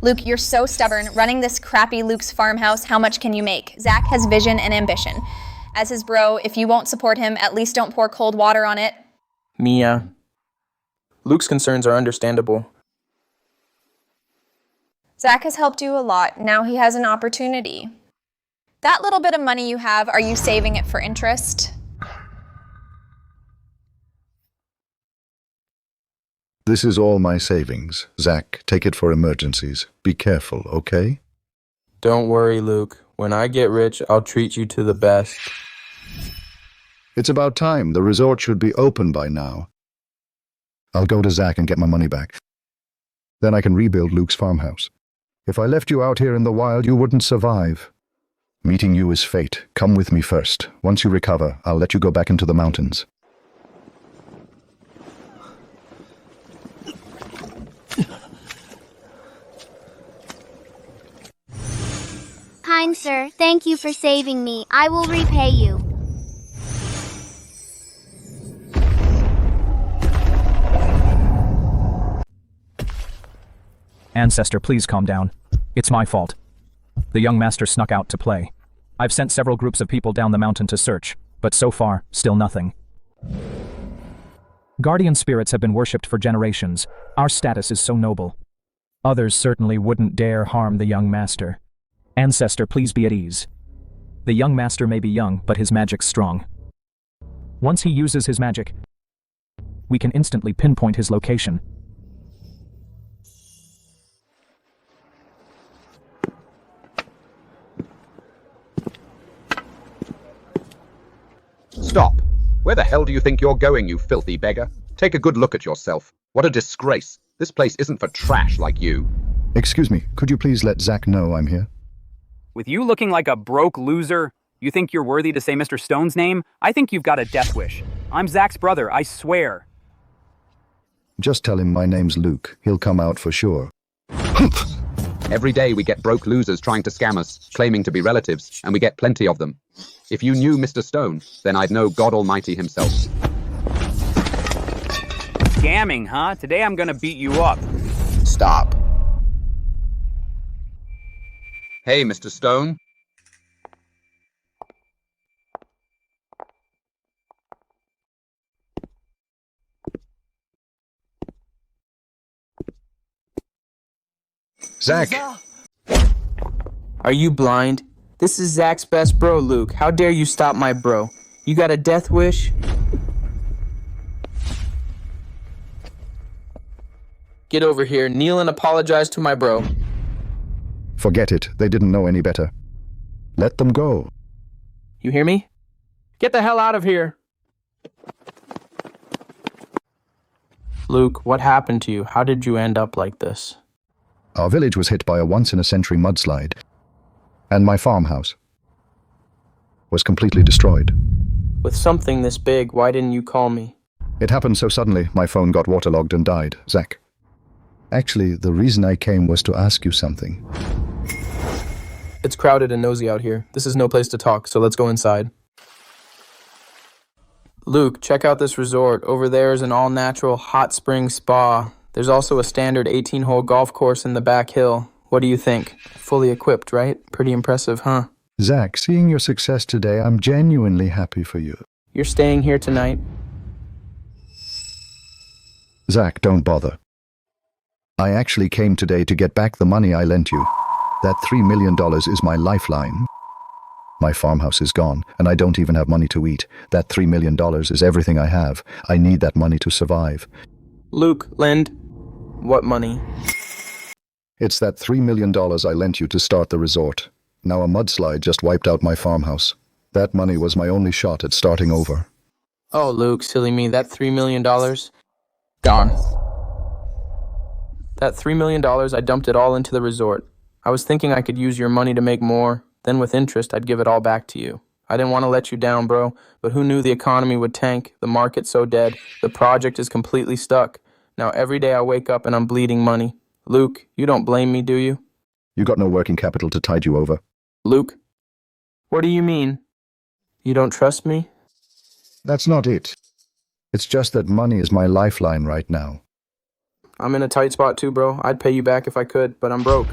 Luke, you're so stubborn. Running this crappy Luke's farmhouse, how much can you make? Zach has vision and ambition. As his bro, if you won't support him, at least don't pour cold water on it. Mia. Luke's concerns are understandable. Zach has helped you a lot. Now he has an opportunity. That little bit of money you have, are you saving it for interest? This is all my savings. Zach, take it for emergencies. Be careful, okay? Don't worry, Luke. When I get rich, I'll treat you to the best. It's about time. The resort should be open by now. I'll go to Zach and get my money back. Then I can rebuild Luke's farmhouse. If I left you out here in the wild, you wouldn't survive. Meeting you is fate. Come with me first. Once you recover, I'll let you go back into the mountains. Kind sir, thank you for saving me. I will repay you. Ancestor, please calm down. It's my fault. The young master snuck out to play. I've sent several groups of people down the mountain to search, but so far, still nothing. Guardian spirits have been worshipped for generations. Our status is so noble. Others certainly wouldn't dare harm the young master. Ancestor, please be at ease. The young master may be young, but his magic's strong. Once he uses his magic, we can instantly pinpoint his location. Stop! Where the hell do you think you're going, you filthy beggar? Take a good look at yourself. What a disgrace. This place isn't for trash like you. Excuse me, could you please let Zach know I'm here? With you looking like a broke loser, you think you're worthy to say Mr. Stone's name? I think you've got a death wish. I'm Zach's brother, I swear. Just tell him my name's Luke. He'll come out for sure. Every day we get broke losers trying to scam us, claiming to be relatives, and we get plenty of them. If you knew Mr. Stone, then I'd know God Almighty himself. Scamming, huh? Today I'm gonna beat you up. Stop. Hey, Mr. Stone. Zach! Are you blind? This is Zach's best bro, Luke. How dare you stop my bro? You got a death wish? Get over here, kneel and apologize to my bro. Forget it. They didn't know any better. Let them go. You hear me? Get the hell out of here. Luke, what happened to you? How did you end up like this? Our village was hit by a once-in-a-century mudslide, and my farmhouse was completely destroyed. With something this big, why didn't you call me? It happened so suddenly, my phone got waterlogged and died. Zach. Actually, the reason I came was to ask you something. It's crowded and nosy out here. This is no place to talk, so let's go inside. Luke, check out this resort. Over there is an all-natural hot spring spa. There's also a standard 18-hole golf course in the back hill. What do you think? Fully equipped, right? Pretty impressive, huh? Zach, seeing your success today, I'm genuinely happy for you. You're staying here tonight? Zach, don't bother. I actually came today to get back the money I lent you. That $3 million is my lifeline. My farmhouse is gone, and I don't even have money to eat. That $3 million is everything I have. I need that money to survive. Luke, lend. What money? It's that $3 million I lent you to start the resort. Now a mudslide just wiped out my farmhouse. That money was my only shot at starting over. Oh, Luke, silly me, that $3 million? Gone. That $3 million, I dumped it all into the resort. I was thinking I could use your money to make more. Then with interest, I'd give it all back to you. I didn't want to let you down, bro, but who knew the economy would tank, the market's so dead, the project is completely stuck. Now every day I wake up and I'm bleeding money. Luke, you don't blame me, do you? You got no working capital to tide you over. Luke? What do you mean? You don't trust me? That's not it. It's just that money is my lifeline right now. I'm in a tight spot too, bro. I'd pay you back if I could, but I'm broke.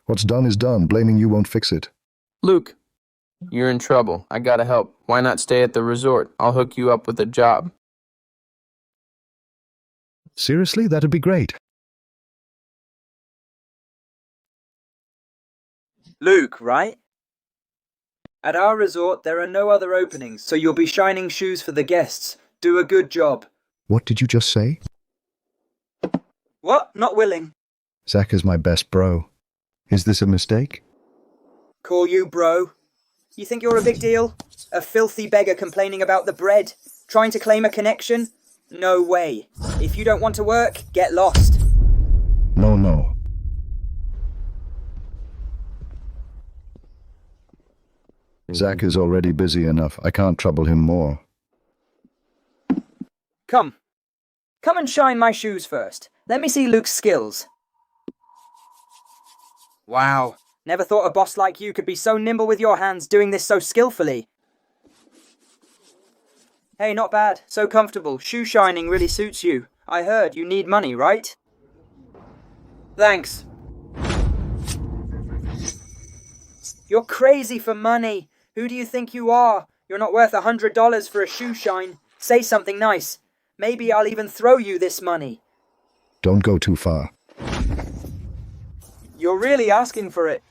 What's done is done. Blaming you won't fix it. Luke, you're in trouble. I gotta help. Why not stay at the resort? I'll hook you up with a job. Seriously? That'd be great. Luke, right? At our resort, there are no other openings, so you'll be shining shoes for the guests. Do a good job. What did you just say? What? Not willing? Zach is my best bro. Is this a mistake? Call you bro? You think you're a big deal? A filthy beggar complaining about the bread? Trying to claim a connection? No way. If you don't want to work, get lost. No. Zach is already busy enough. I can't trouble him more. Come and shine my shoes first. Let me see Luke's skills. Wow. Never thought a boss like you could be so nimble with your hands, doing this so skillfully. Hey, not bad. So comfortable. Shoe shining really suits you. I heard you need money, right? Thanks. You're crazy for money. Who do you think you are? You're not worth $100 for a shoe shine. Say something nice. Maybe I'll even throw you this money. Don't go too far. You're really asking for it.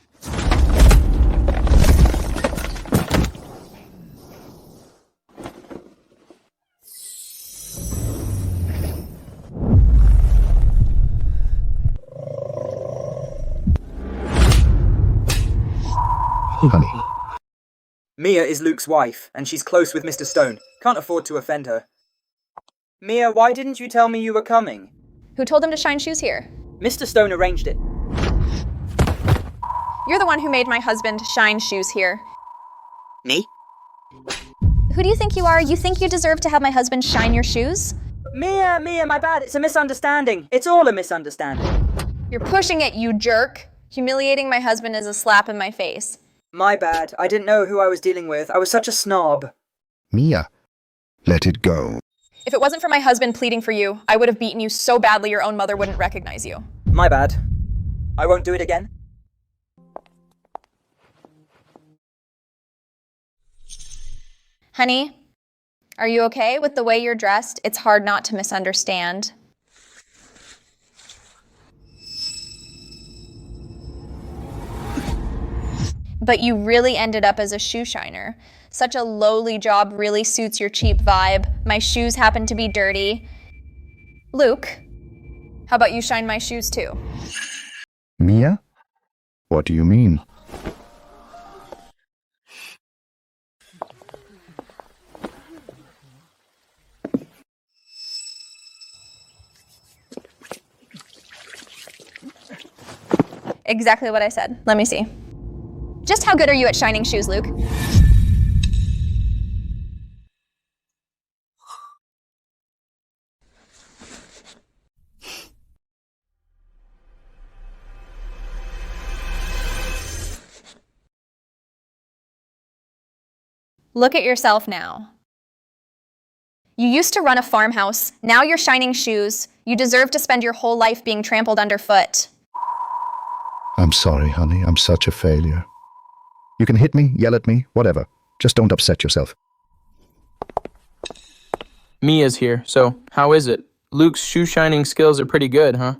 Honey. Mia is Luke's wife, and she's close with Mr. Stone. Can't afford to offend her. Mia, why didn't you tell me you were coming? Who told him to shine shoes here? Mr. Stone arranged it. You're the one who made my husband shine shoes here. Me? Who do you think you are? You think you deserve to have my husband shine your shoes? Mia, my bad. It's a misunderstanding. It's all a misunderstanding. You're pushing it, you jerk. Humiliating my husband is a slap in my face. My bad. I didn't know who I was dealing with. I was such a snob. Mia, let it go. If it wasn't for my husband pleading for you, I would have beaten you so badly your own mother wouldn't recognize you. My bad. I won't do it again. Honey, are you okay with the way you're dressed? It's hard not to misunderstand. But you really ended up as a shoe shiner. Such a lowly job really suits your cheap vibe. My shoes happen to be dirty. Luke, how about you shine my shoes too? Mia? What do you mean? Exactly what I said. Let me see. Just how good are you at shining shoes, Luke? Look at yourself now. You used to run a farmhouse. Now you're shining shoes. You deserve to spend your whole life being trampled underfoot. I'm sorry, honey. I'm such a failure. You can hit me, yell at me, whatever. Just don't upset yourself. Mia's here, so how is it? Luke's shoe shining skills are pretty good, huh?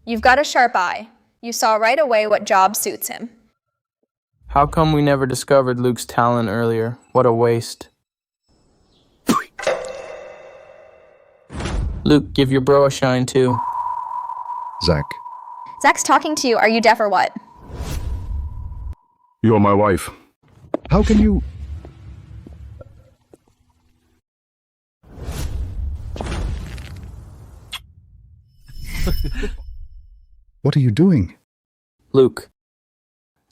You've got a sharp eye. You saw right away what job suits him. How come we never discovered Luke's talent earlier? What a waste. Luke, give your bro a shine too. Zach. Zach's talking to you. Are you deaf or what? You're my wife. How can you... What are you doing? Luke.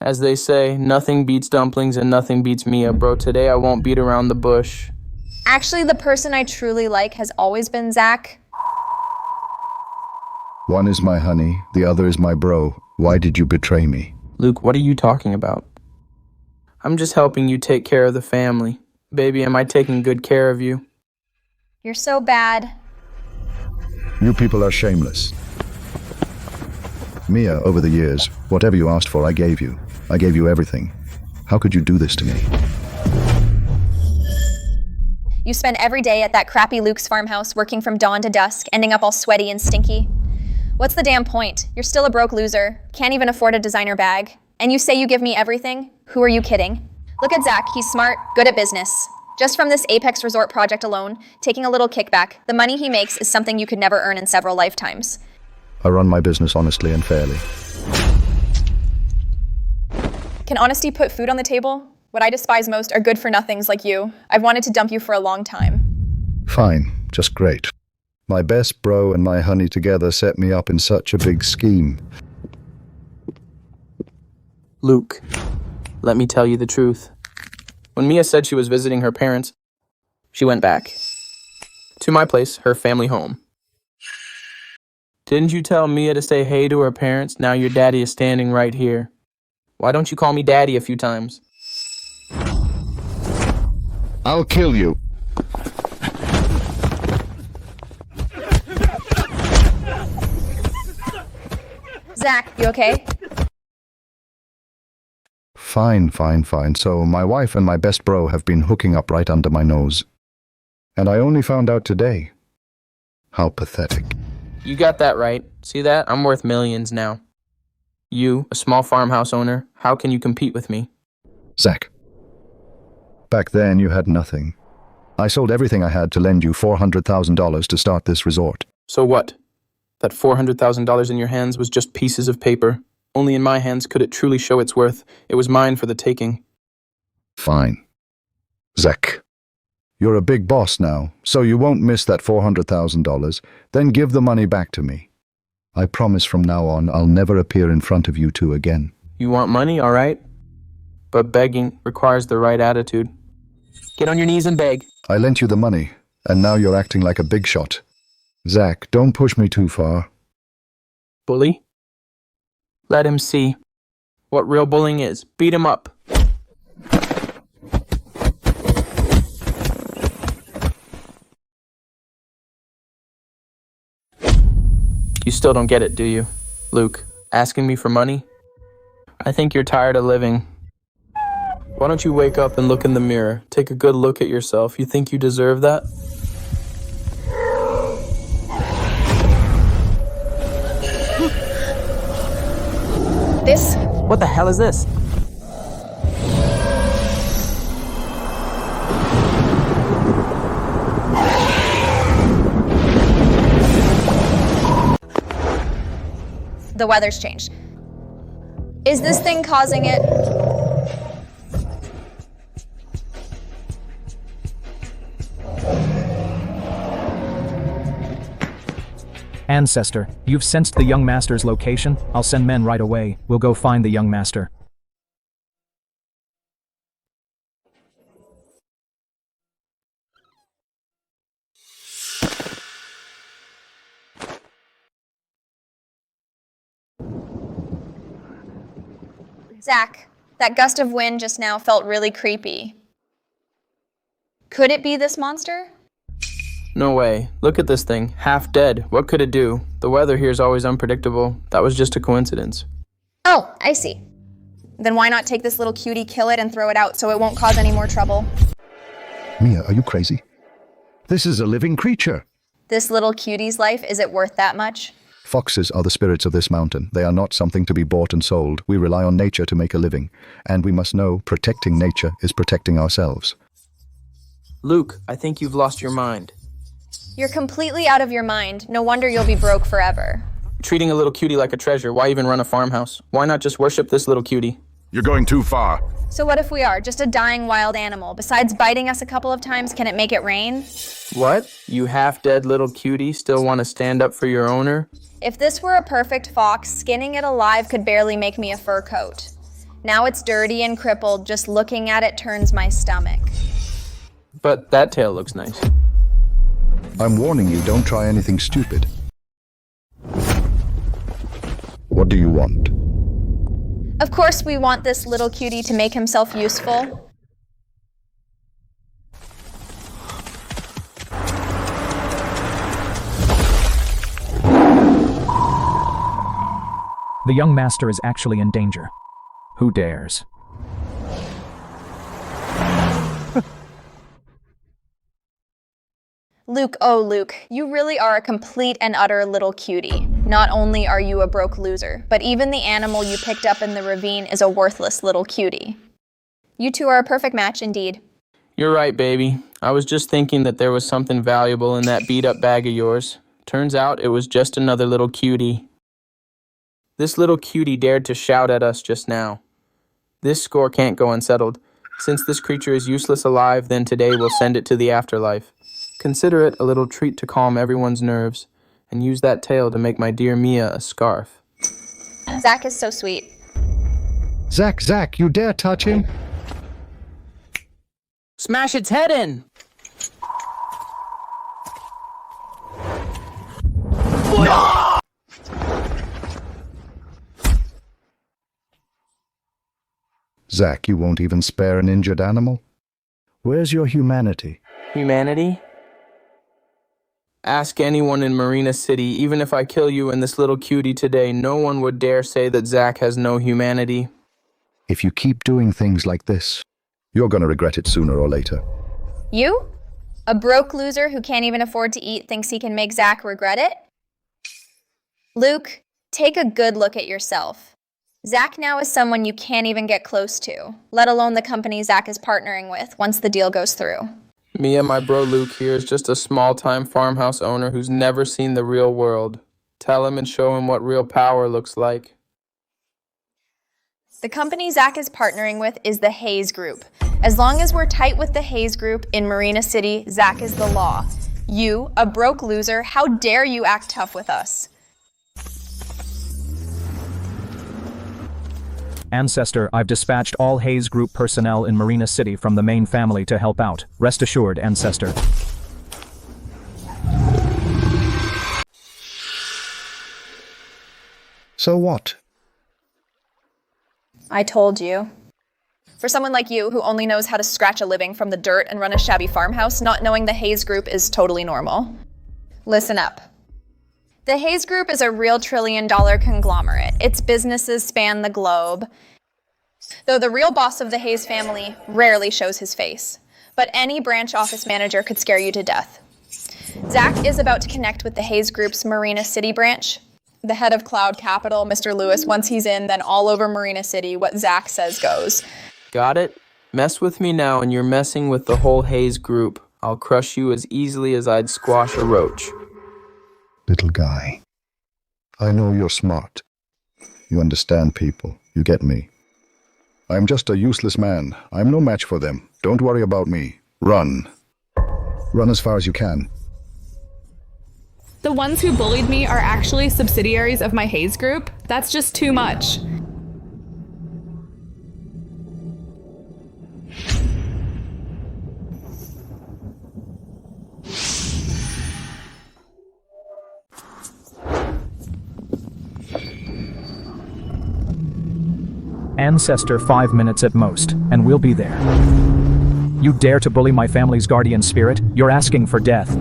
As they say, nothing beats dumplings and nothing beats Mia, bro. Today I won't beat around the bush. Actually, the person I truly like has always been Zach. One is my honey, the other is my bro. Why did you betray me? Luke, what are you talking about? I'm just helping you take care of the family. Baby, am I taking good care of you? You're so bad. You people are shameless. Mia, over the years, whatever you asked for, I gave you. I gave you everything. How could you do this to me? You spend every day at that crappy Luke's farmhouse working from dawn to dusk, ending up all sweaty and stinky. What's the damn point? You're still a broke loser, can't even afford a designer bag. And you say you give me everything? Who are you kidding? Look at Zach, he's smart, good at business. Just from this Apex Resort project alone, taking a little kickback, the money he makes is something you could never earn in several lifetimes. I run my business honestly and fairly. Can honesty put food on the table? What I despise most are good-for-nothings like you. I've wanted to dump you for a long time. Fine, just great. My best bro and my honey together set me up in such a big scheme. Luke, let me tell you the truth. When Mia said she was visiting her parents, she went back. To my place, her family home. Didn't you tell Mia to say hey to her parents? Now your daddy is standing right here. Why don't you call me daddy a few times? I'll kill you. Zach, you okay? Fine. So my wife and my best bro have been hooking up right under my nose. And I only found out today. How pathetic. You got that right. See that? I'm worth millions now. You, a small farmhouse owner, how can you compete with me? Zach. Back then you had nothing. I sold everything I had to lend you $400,000 to start this resort. So what? That $400,000 in your hands was just pieces of paper. Only in my hands could it truly show its worth. It was mine for the taking. Fine. Zach. You're a big boss now, so you won't miss that $400,000. Then give the money back to me. I promise from now on I'll never appear in front of you two again. You want money, all right? But begging requires the right attitude. Get on your knees and beg. I lent you the money, and now you're acting like a big shot. Zach, don't push me too far. Bully? Let him see what real bullying is. Beat him up. You still don't get it, do you, Luke? Asking me for money? I think you're tired of living. Why don't you wake up and look in the mirror? Take a good look at yourself. You think you deserve that? This? What the hell is this? The weather's changed. Is this thing causing it? Ancestor, you've sensed the young master's location? I'll send men right away. We'll go find the young master. Zach, that gust of wind just now felt really creepy. Could it be this monster? No way. Look at this thing. Half dead. What could it do? The weather here is always unpredictable. That was just a coincidence. Oh, I see. Then why not take this little cutie, kill it, and throw it out so it won't cause any more trouble? Mia, are you crazy? This is a living creature. This little cutie's life, is it worth that much? Foxes are the spirits of this mountain. They are not something to be bought and sold. We rely on nature to make a living. And we must know protecting nature is protecting ourselves. Luke, I think you've lost your mind. You're completely out of your mind. No wonder you'll be broke forever. Treating a little cutie like a treasure. Why even run a farmhouse? Why not just worship this little cutie? You're going too far. So what if we are just a dying wild animal? Besides biting us a couple of times, can it make it rain? What? You half-dead little cutie still want to stand up for your owner? If this were a perfect fox, skinning it alive could barely make me a fur coat. Now it's dirty and crippled. Just looking at it turns my stomach. But that tail looks nice. I'm warning you, don't try anything stupid. What do you want? Of course we want this little cutie to make himself useful. The young master is actually in danger. Who dares? Luke, oh Luke, you really are a complete and utter little cutie. Not only are you a broke loser, but even the animal you picked up in the ravine is a worthless little cutie. You two are a perfect match indeed. You're right, baby. I was just thinking that there was something valuable in that beat-up bag of yours. Turns out it was just another little cutie. This little cutie dared to shout at us just now. This score can't go unsettled. Since this creature is useless alive, then today we'll send it to the afterlife. Consider it a little treat to calm everyone's nerves, and use that tail to make my dear Mia a scarf. Zach is so sweet. Zach, you dare touch him? Smash its head in! Zach, you won't even spare an injured animal? Where's your humanity? Humanity? Ask anyone in Marina City, even if I kill you and this little cutie today, no one would dare say that Zach has no humanity. If you keep doing things like this, you're gonna regret it sooner or later. You? A broke loser who can't even afford to eat thinks he can make Zach regret it? Luke, take a good look at yourself. Zach now is someone you can't even get close to, let alone the company Zach is partnering with once the deal goes through. Me and my bro Luke here is just a small-time farmhouse owner who's never seen the real world. Tell him and show him what real power looks like. The company Zach is partnering with is the Hayes Group. As long as we're tight with the Hayes Group in Marina City, Zach is the law. You, a broke loser, how dare you act tough with us? Ancestor, I've dispatched all Hayes Group personnel in Marina City from the main family to help out. Rest assured, Ancestor. So what? I told you. For someone like you who only knows how to scratch a living from the dirt and run a shabby farmhouse, not knowing the Hayes Group is totally normal. Listen up. The Hayes Group is a real trillion-dollar conglomerate. Its businesses span the globe. Though the real boss of the Hayes family rarely shows his face. But any branch office manager could scare you to death. Zach is about to connect with the Hayes Group's Marina City branch. The head of Cloud Capital, Mr. Lewis, once he's in, then all over Marina City, what Zach says goes. Got it? Mess with me now and you're messing with the whole Hayes Group. I'll crush you as easily as I'd squash a roach. Little guy, I know you're smart. You understand people. You get me. I'm just a useless man. I'm no match for them. Don't worry about me. Run. Run as far as you can. The ones who bullied me are actually subsidiaries of my Hayes Group? That's just too much. Ancestor, 5 minutes at most, and we'll be there. You dare to bully my family's guardian spirit? You're asking for death.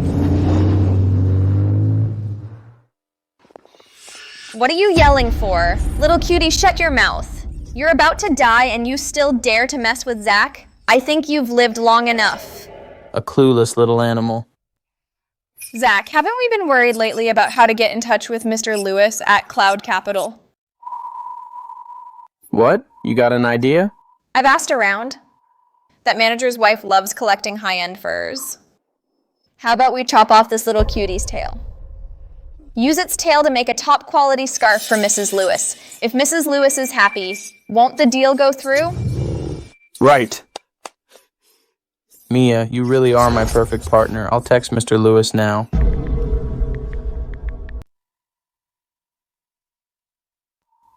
What are you yelling for? Little cutie, shut your mouth. You're about to die and you still dare to mess with Zach? I think you've lived long enough. A clueless little animal. Zach, haven't we been worried lately about how to get in touch with Mr. Lewis at Cloud Capital? What? You got an idea? I've asked around. That manager's wife loves collecting high-end furs. How about we chop off this little cutie's tail? Use its tail to make a top-quality scarf for Mrs. Lewis. If Mrs. Lewis is happy, won't the deal go through? Right. Mia, you really are my perfect partner. I'll text Mr. Lewis now.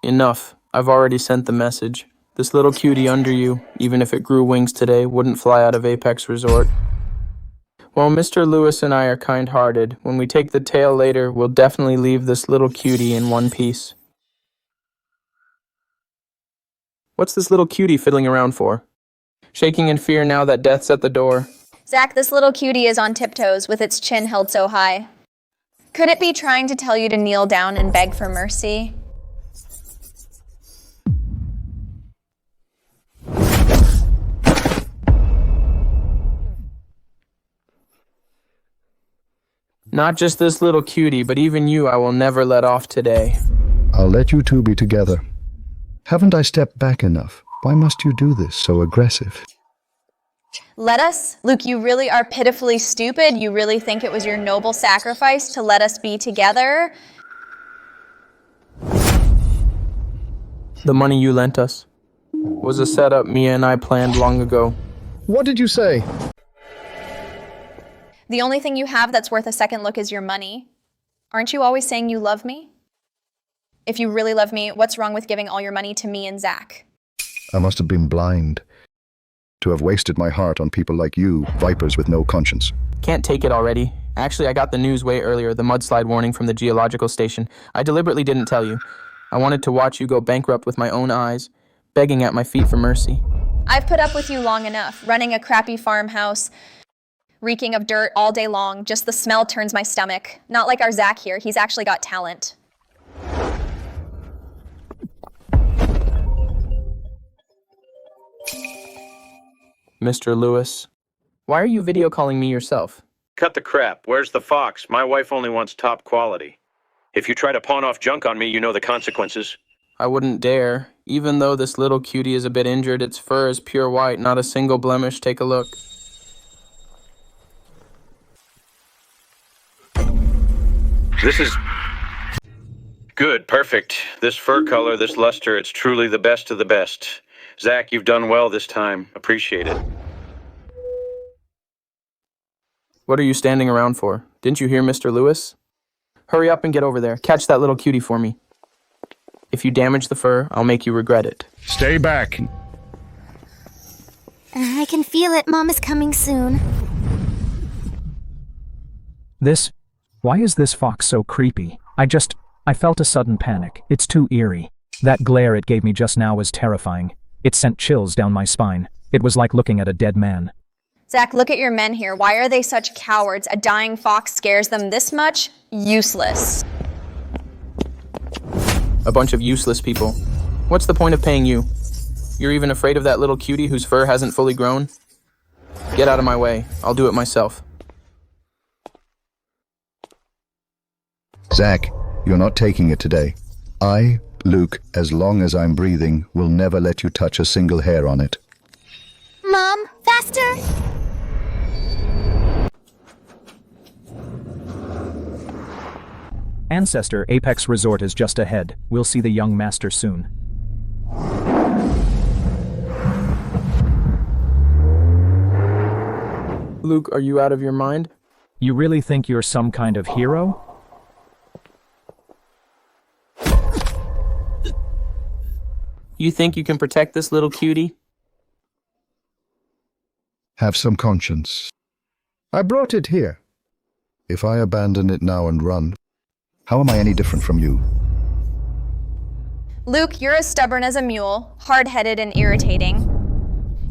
Enough. I've already sent the message. This little cutie under you, even if it grew wings today, wouldn't fly out of Apex Resort. Well, Mr. Lewis and I are kind-hearted. When we take the tail later, we'll definitely leave this little cutie in one piece. What's this little cutie fiddling around for? Shaking in fear now that death's at the door. Zach, this little cutie is on tiptoes with its chin held so high. Could it be trying to tell you to kneel down and beg for mercy? Not just this little cutie, but even you I will never let off today. I'll let you two be together. Haven't I stepped back enough? Why must you do this so aggressive? Let us? Luke, you really are pitifully stupid. You really think it was your noble sacrifice to let us be together? The money you lent us was a setup Mia and I planned long ago. What did you say? The only thing you have that's worth a second look is your money. Aren't you always saying you love me? If you really love me, what's wrong with giving all your money to me and Zach? I must have been blind to have wasted my heart on people like you, vipers with no conscience. Can't take it already. Actually, I got the news way earlier, the mudslide warning from the geological station. I deliberately didn't tell you. I wanted to watch you go bankrupt with my own eyes, begging at my feet for mercy. I've put up with you long enough, running a crappy farmhouse, reeking of dirt all day long. Just the smell turns my stomach. Not like our Zach here. He's actually got talent. Mr. Lewis, why are you video calling me yourself? Cut the crap. Where's the fox? My wife only wants top quality. If you try to pawn off junk on me, you know the consequences. I wouldn't dare. Even though this little cutie is a bit injured, its fur is pure white, not a single blemish. Take a look. This is... good, perfect. This fur color, this luster, it's truly the best of the best. Zach, you've done well this time. Appreciate it. What are you standing around for? Didn't you hear Mr. Lewis? Hurry up and get over there. Catch that little cutie for me. If you damage the fur, I'll make you regret it. Stay back. I can feel it. Mom is coming soon. Why is this fox so creepy? I felt a sudden panic. It's too eerie. That glare it gave me just now was terrifying. It sent chills down my spine. It was like looking at a dead man. Zach, look at your men here. Why are they such cowards? A dying fox scares them this much? Useless. A bunch of useless people. What's the point of paying you? You're even afraid of that little cutie whose fur hasn't fully grown? Get out of my way. I'll do it myself. Zach, you're not taking it today. I, Luke, as long as I'm breathing, will never let you touch a single hair on it. Mom, faster! Ancestor Apex Resort is just ahead. We'll see the young master soon. Luke, are you out of your mind? You really think you're some kind of hero? You think you can protect this little cutie? Have some conscience. I brought it here. If I abandon it now and run, how am I any different from you? Luke, you're as stubborn as a mule, hard-headed and irritating.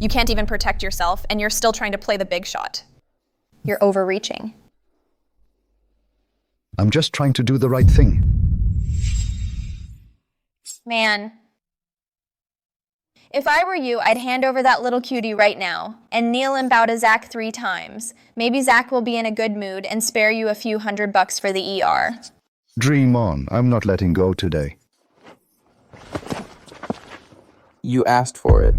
You can't even protect yourself, and you're still trying to play the big shot. You're overreaching. I'm just trying to do the right thing. Man. If I were you, I'd hand over that little cutie right now and kneel and bow to Zach 3 times. Maybe Zach will be in a good mood and spare you a few $100 for the ER. Dream on. I'm not letting go today. You asked for it.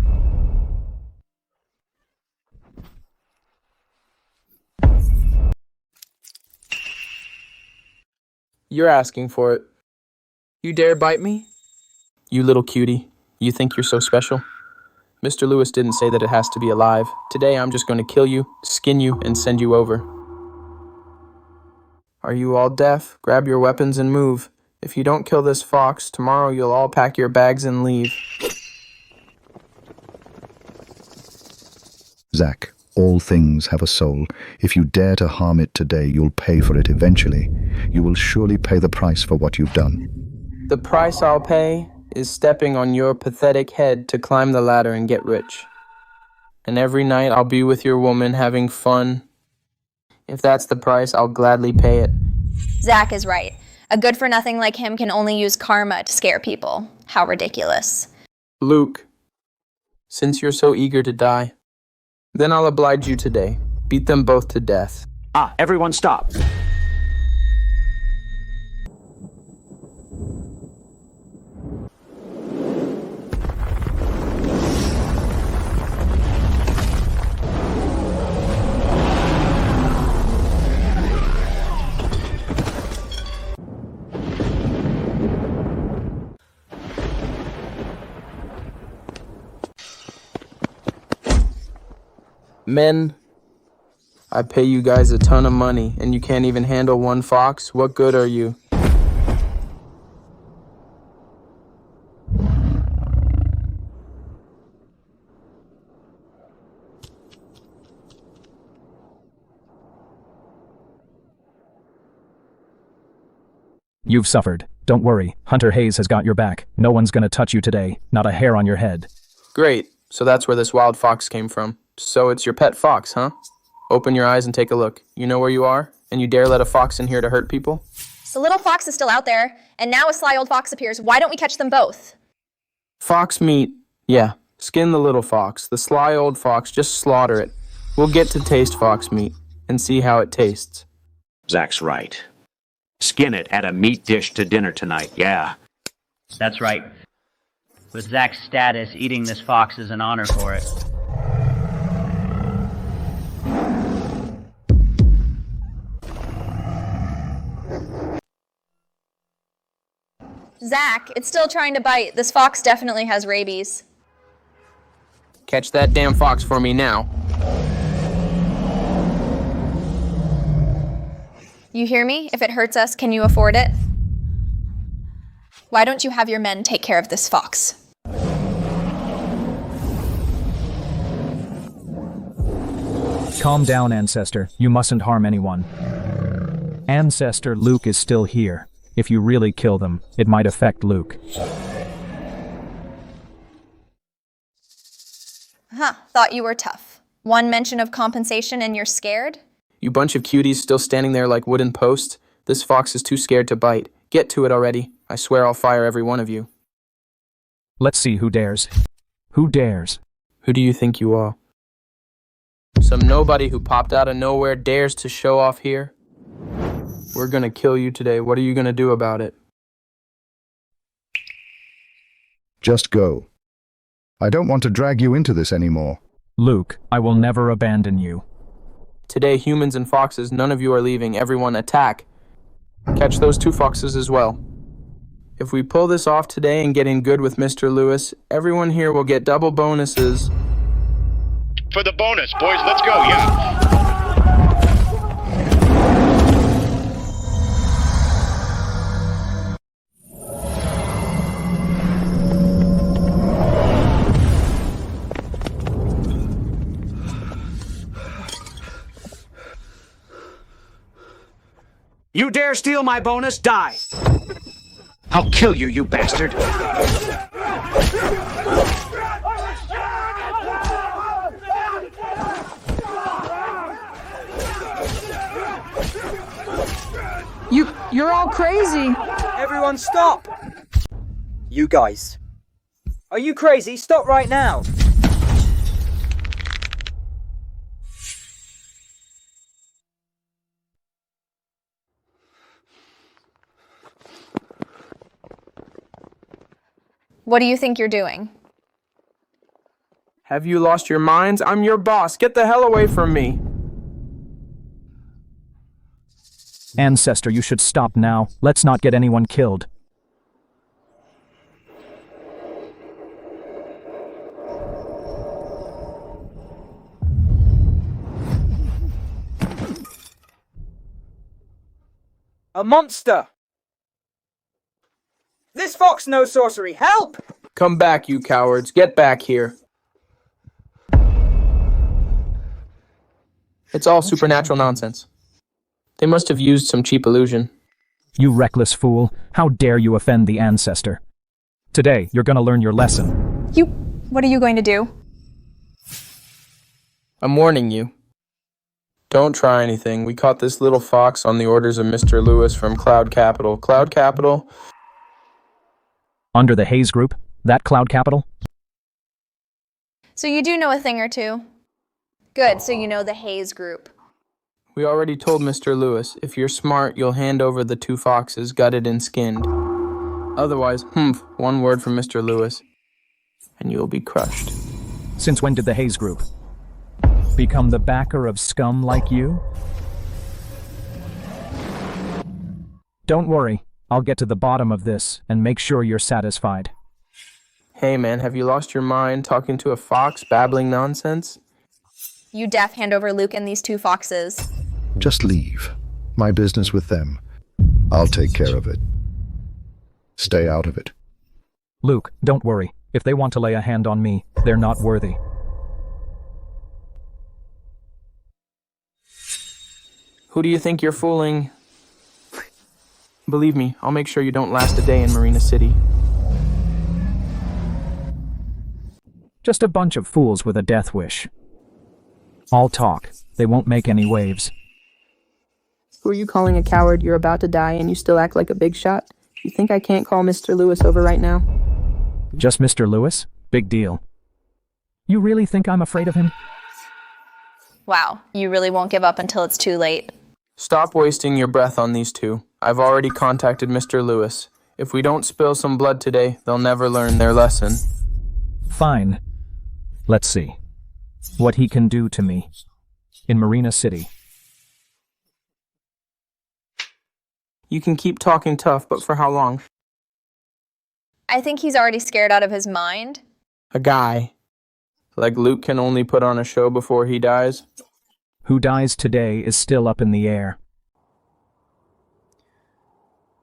You're asking for it. You dare bite me? You little cutie. You think you're so special? Mr. Lewis didn't say that it has to be alive. Today I'm just going to kill you, skin you, and send you over. Are you all deaf? Grab your weapons and move. If you don't kill this fox, tomorrow you'll all pack your bags and leave. Zach, all things have a soul. If you dare to harm it today, you'll pay for it eventually. You will surely pay the price for what you've done. The price I'll pay is stepping on your pathetic head to climb the ladder and get rich. And every night I'll be with your woman having fun. If that's the price, I'll gladly pay it. Zach is right. A good-for-nothing like him can only use karma to scare people. How ridiculous. Luke, since you're so eager to die, then I'll oblige you today. Beat them both to death. Everyone stop. Men, I pay you guys a ton of money, and you can't even handle one fox? What good are you? You've suffered. Don't worry, Hunter Hayes has got your back. No one's gonna touch you today, not a hair on your head. Great. So that's where this wild fox came from. So it's your pet fox, huh? Open your eyes and take a look. You know where you are? And you dare let a fox in here to hurt people? The little fox is still out there, and now a sly old fox appears. Why don't we catch them both? Fox meat. Yeah, skin the little fox. The sly old fox, just slaughter it. We'll get to taste fox meat and see how it tastes. Zach's right. Skin it, add a meat dish to dinner tonight, yeah. That's right. With Zach's status, eating this fox is an honor for it. Zach, it's still trying to bite. This fox definitely has rabies. Catch that damn fox for me now. You hear me? If it hurts us, can you afford it? Why don't you have your men take care of this fox? Calm down, Ancestor. You mustn't harm anyone. Ancestor Luke is still here. If you really kill them, it might affect Luke. Thought you were tough. One mention of compensation and you're scared? You bunch of cuties still standing there like wooden posts. This fox is too scared to bite. Get to it already. I swear I'll fire every one of you. Let's see who dares. Who dares? Who do you think you are? Some nobody who popped out of nowhere dares to show off here? We're gonna kill you today. What are you gonna do about it? Just go. I don't want to drag you into this anymore. Luke, I will never abandon you. Today, humans and foxes, none of you are leaving. Everyone attack. Catch those two foxes as well. If we pull this off today and get in good with Mr. Lewis, everyone here will get double bonuses. For the bonus, boys, let's go, yeah. You dare steal my bonus? Die! I'll kill you, you bastard! You're all crazy! Everyone stop! You guys. Are you crazy? Stop right now! What do you think you're doing? Have you lost your minds? I'm your boss. Get the hell away from me. Ancestor, you should stop now. Let's not get anyone killed. A monster! This fox knows sorcery. Help! Come back, you cowards. Get back here. It's all supernatural nonsense. They must have used some cheap illusion. You reckless fool. How dare you offend the Ancestor? Today, you're gonna learn your lesson. What are you going to do? I'm warning you. Don't try anything. We caught this little fox on the orders of Mr. Lewis from Cloud Capital. Cloud Capital? Under the Hayes Group? That Cloud Capital? So you do know a thing or two. Good, so you know the Hayes Group. We already told Mr. Lewis, if you're smart, you'll hand over the two foxes, gutted and skinned. Otherwise, one word from Mr. Lewis, and you'll be crushed. Since when did the Hayes Group become the backer of scum like you? Don't worry, I'll get to the bottom of this and make sure you're satisfied. Hey man, have you lost your mind talking to a fox, babbling nonsense? You deaf hand over Luke and these 2 foxes. Just leave. My business with them. I'll take care of it. Stay out of it. Luke, don't worry. If they want to lay a hand on me, they're not worthy. Who do you think you're fooling? Believe me, I'll make sure you don't last a day in Marina City. Just a bunch of fools with a death wish. All talk. They won't make any waves. Who are you calling a coward? You're about to die and you still act like a big shot? You think I can't call Mr. Lewis over right now? Just Mr. Lewis? Big deal. You really think I'm afraid of him? Wow, you really won't give up until it's too late. Stop wasting your breath on these 2. I've already contacted Mr. Lewis. If we don't spill some blood today, they'll never learn their lesson. Fine. Let's see what he can do to me in Marina City. You can keep talking tough, but for how long? I think he's already scared out of his mind. A guy like Luke can only put on a show before he dies. Who dies today is still up in the air.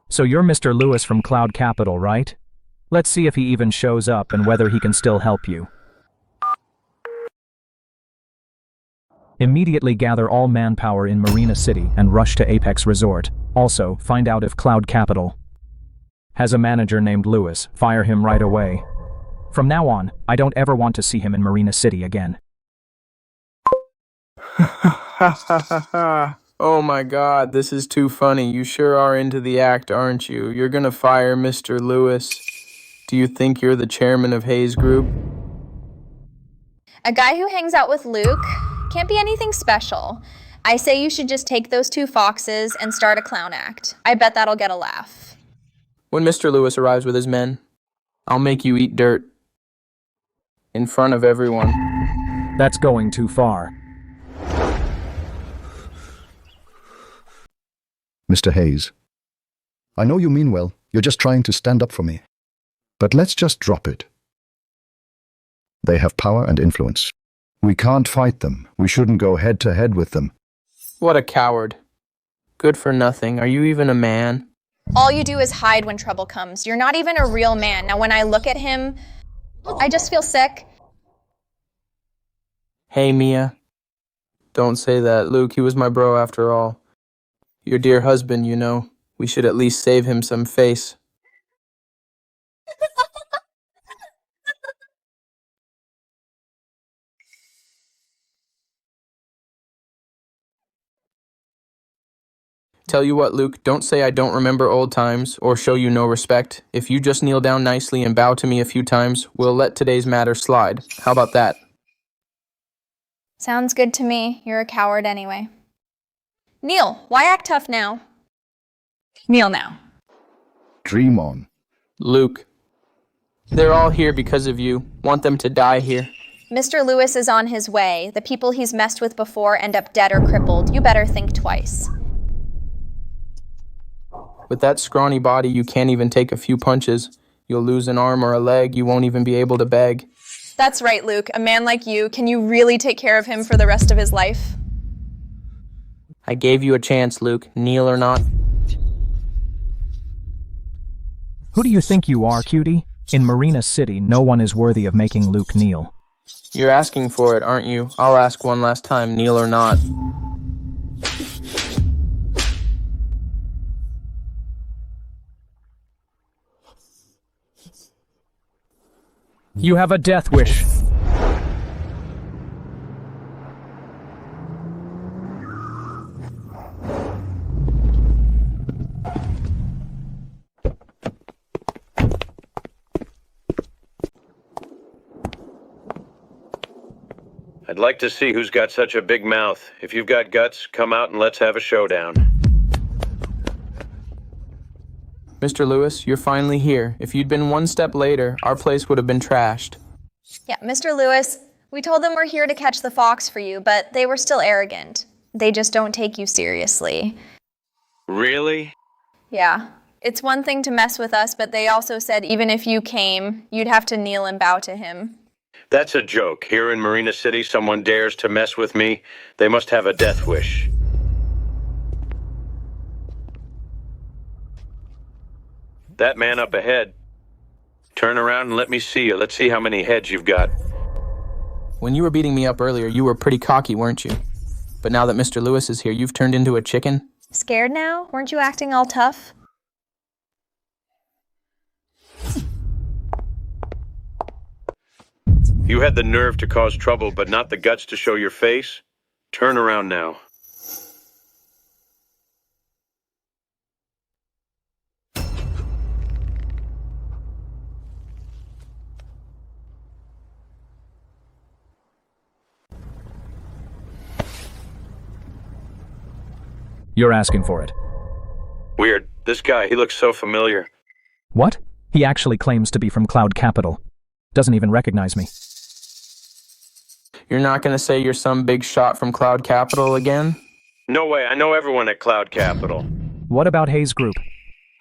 So you're Mr. Lewis from Cloud Capital, right? Let's see if he even shows up and whether he can still help you. Immediately gather all manpower in Marina City and rush to Apex Resort. Also, find out if Cloud Capital has a manager named Lewis. Fire him right away. From now on, I don't ever want to see him in Marina City again. Oh my god, this is too funny. You sure are into the act, aren't you? You're gonna fire Mr. Lewis. Do you think you're the chairman of Hayes Group? A guy who hangs out with Luke can't be anything special. I say you should just take those 2 foxes and start a clown act. I bet that'll get a laugh. When Mr. Lewis arrives with his men, I'll make you eat dirt. In front of everyone. That's going too far. Mr. Hayes, I know you mean well. You're just trying to stand up for me. But let's just drop it. They have power and influence. We can't fight them. We shouldn't go head to head with them. What a coward. Good for nothing. Are you even a man? All you do is hide when trouble comes. You're not even a real man. Now when I look at him, I just feel sick. Hey, Mia. Don't say that. Luke, he was my bro after all. Your dear husband, you know. We should at least save him some face. Tell you what, Luke, don't say I don't remember old times or show you no respect. If you just kneel down nicely and bow to me a few times, we'll let today's matter slide. How about that? Sounds good to me. You're a coward anyway. Kneel. Why act tough now? Kneel now. Dream on. Luke, they're all here because of you. Want them to die here. Mr. Lewis is on his way. The people he's messed with before end up dead or crippled. You better think twice. With that scrawny body, you can't even take a few punches. You'll lose an arm or a leg. You won't even be able to beg. That's right, Luke. A man like you, can you really take care of him for the rest of his life? I gave you a chance, Luke. Kneel or not. Who do you think you are, cutie? In Marina City, no one is worthy of making Luke kneel. You're asking for it, aren't you? I'll ask one last time, kneel or not. You have a death wish. I'd like to see who's got such a big mouth. If you've got guts, come out and let's have a showdown. Mr. Lewis, you're finally here. If you'd been one step later, our place would have been trashed. Yeah, Mr. Lewis, we told them we're here to catch the fox for you, but they were still arrogant. They just don't take you seriously. Really? Yeah. It's one thing to mess with us, but they also said even if you came, you'd have to kneel and bow to him. That's a joke. Here in Marina City, someone dares to mess with me, they must have a death wish. That man up ahead. Turn around and let me see you. Let's see how many heads you've got. When you were beating me up earlier, you were pretty cocky, weren't you? But now that Mr. Lewis is here, you've turned into a chicken? Scared now? Weren't you acting all tough? You had the nerve to cause trouble, but not the guts to show your face? Turn around now. You're asking for it. Weird. This guy, he looks so familiar. What? He actually claims to be from Cloud Capital. Doesn't even recognize me. You're not gonna say you're some big shot from Cloud Capital again? No way, I know everyone at Cloud Capital. What about Hayes Group?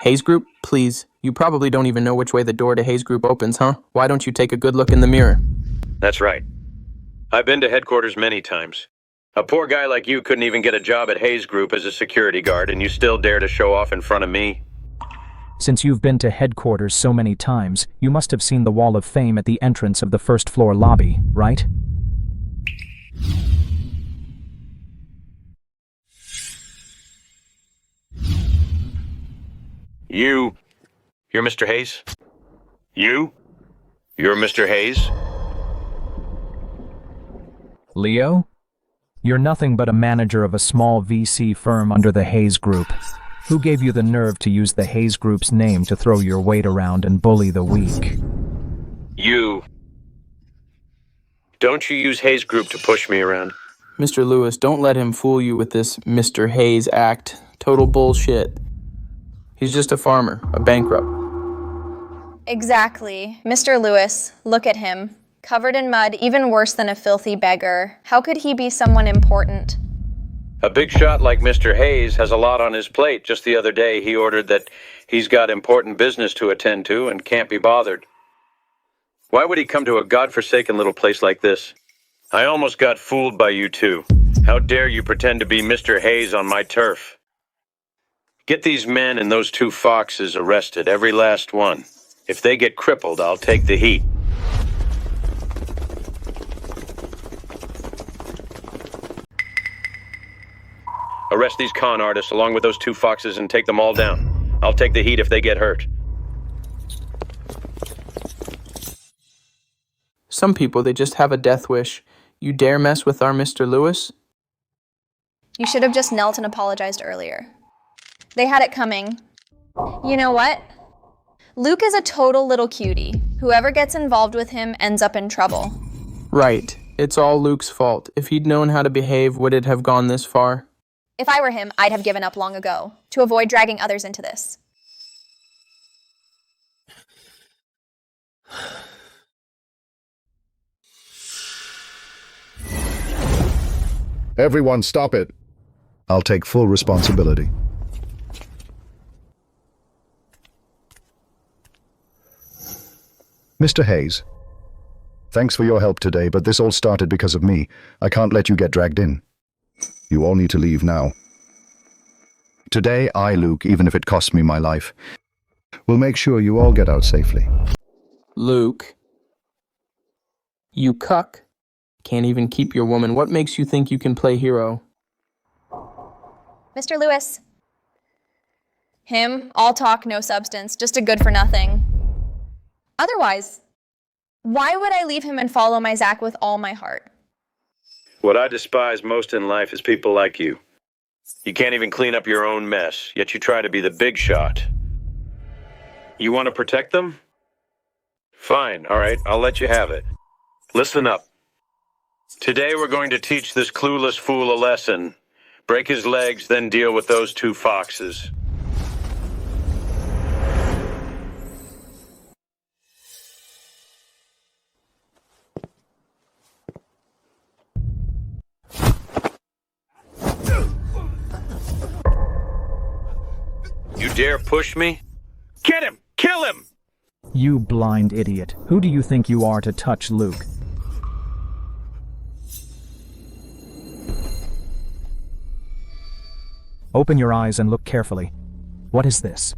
Hayes Group? Please. You probably don't even know which way the door to Hayes Group opens, huh? Why don't you take a good look in the mirror? That's right. I've been to headquarters many times. A poor guy like you couldn't even get a job at Hayes Group as a security guard, and you still dare to show off in front of me? Since you've been to headquarters so many times, you must have seen the wall of fame at the entrance of the first floor lobby, right? You're Mr. Hayes? You're Mr. Hayes? Leo? You're nothing but a manager of a small VC firm under the Hayes Group. Who gave you the nerve to use the Hayes Group's name to throw your weight around and bully the weak? Don't you use Hayes Group to push me around? Mr. Lewis, don't let him fool you with this Mr. Hayes act. Total bullshit. He's just a farmer, a bankrupt. Exactly. Mr. Lewis, look at him. Covered in mud, even worse than a filthy beggar. How could he be someone important? A big shot like Mr. Hayes has a lot on his plate. Just the other day, he ordered that he's got important business to attend to and can't be bothered. Why would he come to a godforsaken little place like this? I almost got fooled by you two. How dare you pretend to be Mr. Hayes on my turf? Get these men and those two foxes arrested, every last one. If they get crippled, I'll take the heat. Arrest these con artists along with those two foxes and take them all down. I'll take the heat if they get hurt. Some people, they just have a death wish. You dare mess with our Mr. Lewis? You should have just knelt and apologized earlier. They had it coming. You know what? Luke is a total little cutie. Whoever gets involved with him ends up in trouble. Right. It's all Luke's fault. If he'd known how to behave, would it have gone this far? If I were him, I'd have given up long ago, to avoid dragging others into this. Everyone stop it. I'll take full responsibility. Mr. Hayes, thanks for your help today, but this all started because of me. I can't let you get dragged in. You all need to leave now. Today, I, Luke, even if it costs me my life, will make sure you all get out safely. Luke. You cuck. Can't even keep your woman. What makes you think you can play hero? Mr. Lewis. Him, all talk, no substance, just a good for nothing. Otherwise, why would I leave him and follow my Zach with all my heart? What I despise most in life is people like you. You can't even clean up your own mess, yet you try to be the big shot. You want to protect them? Fine, all right, I'll let you have it. Listen up. Today we're going to teach this clueless fool a lesson. Break his legs, then deal with those two foxes. You dare push me? Get him! Kill him! You blind idiot. Who do you think you are to touch Luke? Open your eyes and look carefully. What is this?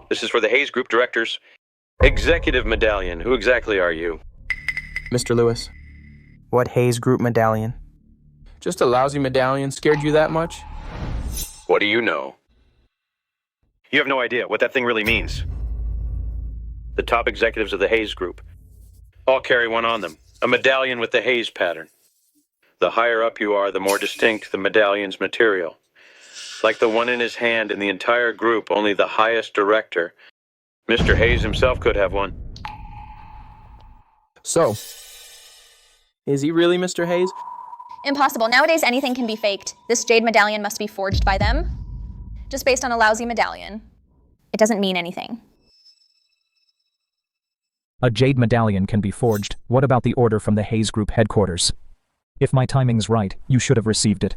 This is for the Hayes Group directors. Executive medallion. Who exactly are you? Mr. Lewis. What Hayes Group medallion? Just a lousy medallion scared you that much? What do you know? You have no idea what that thing really means. The top executives of the Hayes Group all carry one on them, a medallion with the Hayes pattern. The higher up you are, the more distinct the medallion's material. Like the one in his hand in the entire group, only the highest director, Mr. Hayes himself, could have one. So, is he really Mr. Hayes? Impossible. Nowadays, anything can be faked. This jade medallion must be forged by them. Just based on a lousy medallion. It doesn't mean anything. A jade medallion can be forged. What about the order from the Hayes Group headquarters? If my timing's right, you should have received it.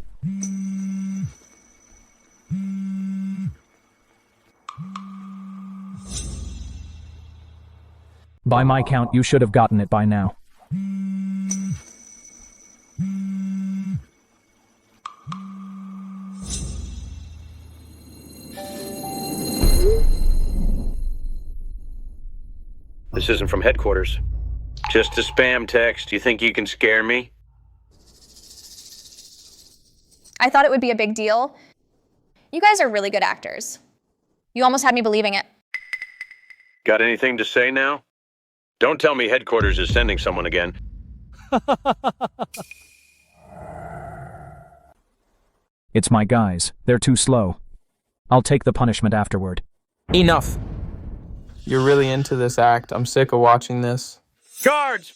By my count, you should have gotten it by now. This isn't from headquarters. Just a spam text. You think you can scare me? I thought it would be a big deal. You guys are really good actors. You almost had me believing it. Got anything to say now? Don't tell me headquarters is sending someone again. It's my guys. They're too slow. I'll take the punishment afterward. Enough! You're really into this act. I'm sick of watching this. Guards!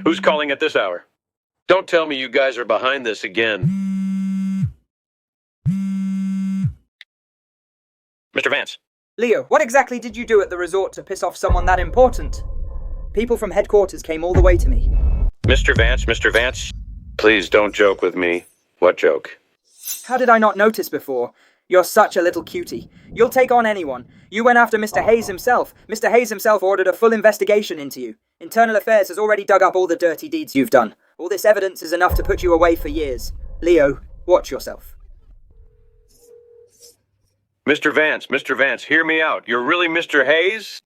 Who's calling at this hour? Don't tell me you guys are behind this again. Mr. Vance. Leo, what exactly did you do at the resort to piss off someone that important? People from headquarters came all the way to me. Mr. Vance, please don't joke with me. What joke? How did I not notice before? You're such a little cutie. You'll take on anyone. You went after Mr. Hayes himself. Mr. Hayes himself ordered a full investigation into you. Internal Affairs has already dug up all the dirty deeds you've done. All this evidence is enough to put you away for years. Leo, watch yourself. Mr. Vance, hear me out. You're really Mr. Hayes?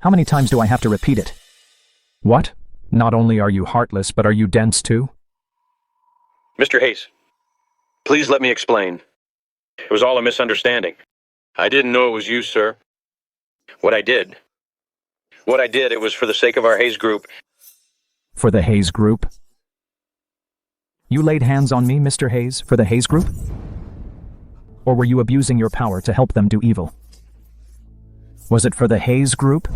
How many times do I have to repeat it? What? Not only are you heartless, but are you dense too? Mr. Hayes, please let me explain. It was all a misunderstanding. I didn't know it was you, sir. What I did, it was for the sake of our Hayes Group. For the Hayes Group? You laid hands on me, Mr. Hayes, for the Hayes Group? Or were you abusing your power to help them do evil? Was it for the Hayes Group?